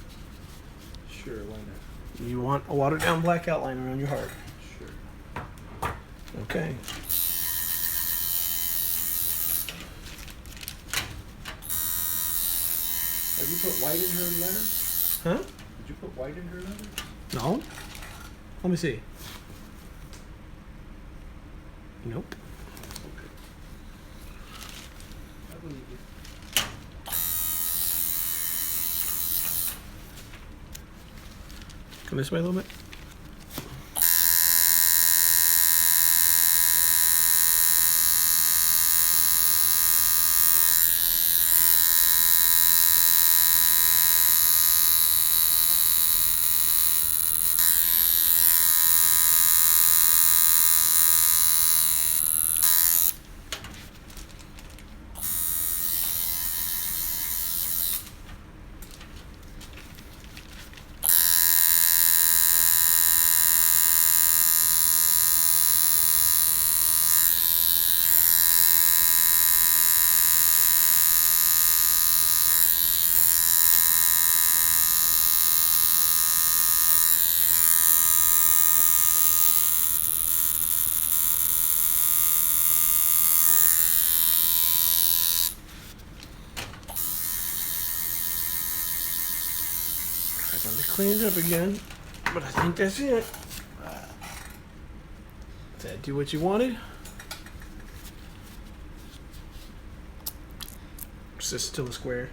Sure, why not? You want a watered down black outline around your heart. Sure. Okay. Have you put white in her letters? Huh? Did you put white in her letters? No. Let me see. Nope. Okay. I believe you. Come this way a little bit. Let me clean it up again, but I think that's it. Did that do what you wanted? Is this still a square?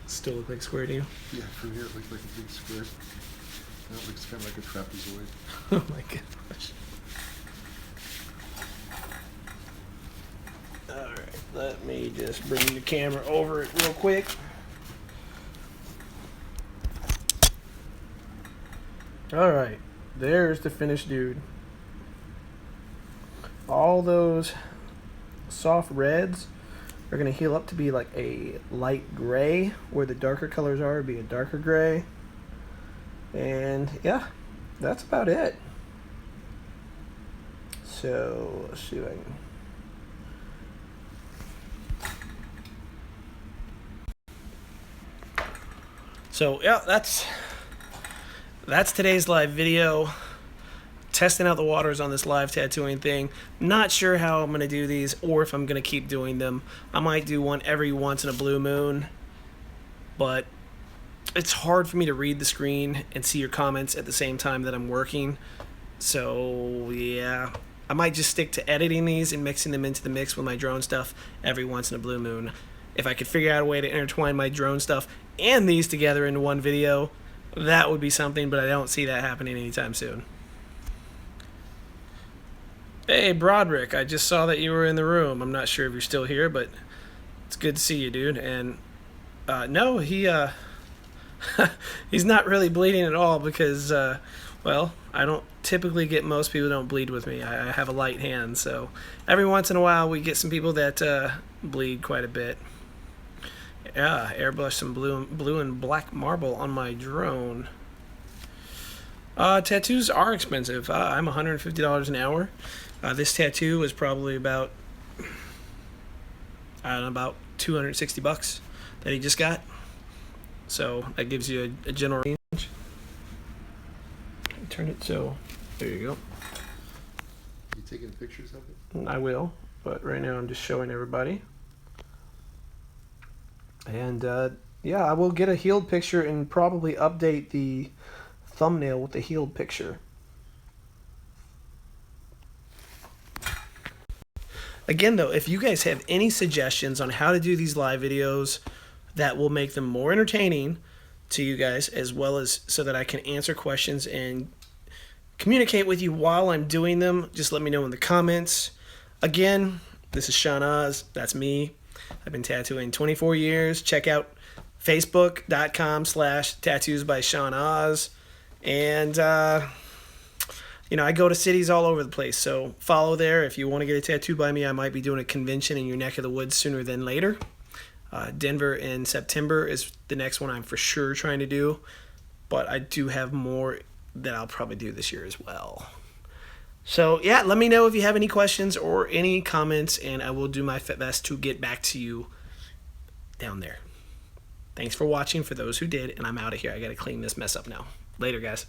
Still look like a square to you? Yeah, from here it looks like a big square. That looks kind of like a trapezoid. Oh my gosh. Alright, let me just bring the camera over it real quick. Alright, there's the finished dude. All those soft reds are going to heal up to be like a light gray, where the darker colors are, be a darker gray. And yeah, that's about it. So let's see if I can. So yeah, that's today's live video. Testing out the waters on this live tattooing thing. Not sure how I'm going to do these or if I'm going to keep doing them. I might do one every once in a blue moon, but it's hard for me to read the screen and see your comments at the same time that I'm working. So yeah, I might just stick to editing these and mixing them into the mix with my drone stuff every once in a blue moon. If I could figure out a way to intertwine my drone stuff and these together into one video, that would be something, but I don't see that happening anytime soon. Hey, Broderick, I just saw that you were in the room. I'm not sure if you're still here, but it's good to see you, dude. And no, he's not really bleeding at all because, well, I don't typically get most people don't bleed with me. I have a light hand, so every once in a while we get some people that bleed quite a bit. Yeah, airbrush some blue and black marble on my drone. Tattoos are expensive. I'm $150 an hour. This tattoo was probably about, I don't know, about $260 that he just got. So that gives you a general range. Turn it so, there you go. You taking pictures of it? I will, but right now I'm just showing everybody. And yeah, I will get a healed picture and probably update the thumbnail with the healed picture. Again, though, if you guys have any suggestions on how to do these live videos that will make them more entertaining to you guys, as well as so that I can answer questions and communicate with you while I'm doing them, just let me know in the comments. Again, this is Sean Oz. That's me. I've been tattooing 24 years. Check out facebook.com/tattoos by Sean Oz. And, you know, I go to cities all over the place, so follow there. If you want to get a tattoo by me, I might be doing a convention in your neck of the woods sooner than later. Denver in September is the next one I'm for sure trying to do, but I do have more that I'll probably do this year as well. So, yeah, let me know if you have any questions or any comments, and I will do my best to get back to you down there. Thanks for watching for those who did, and I'm out of here. I got to clean this mess up now. Later, guys.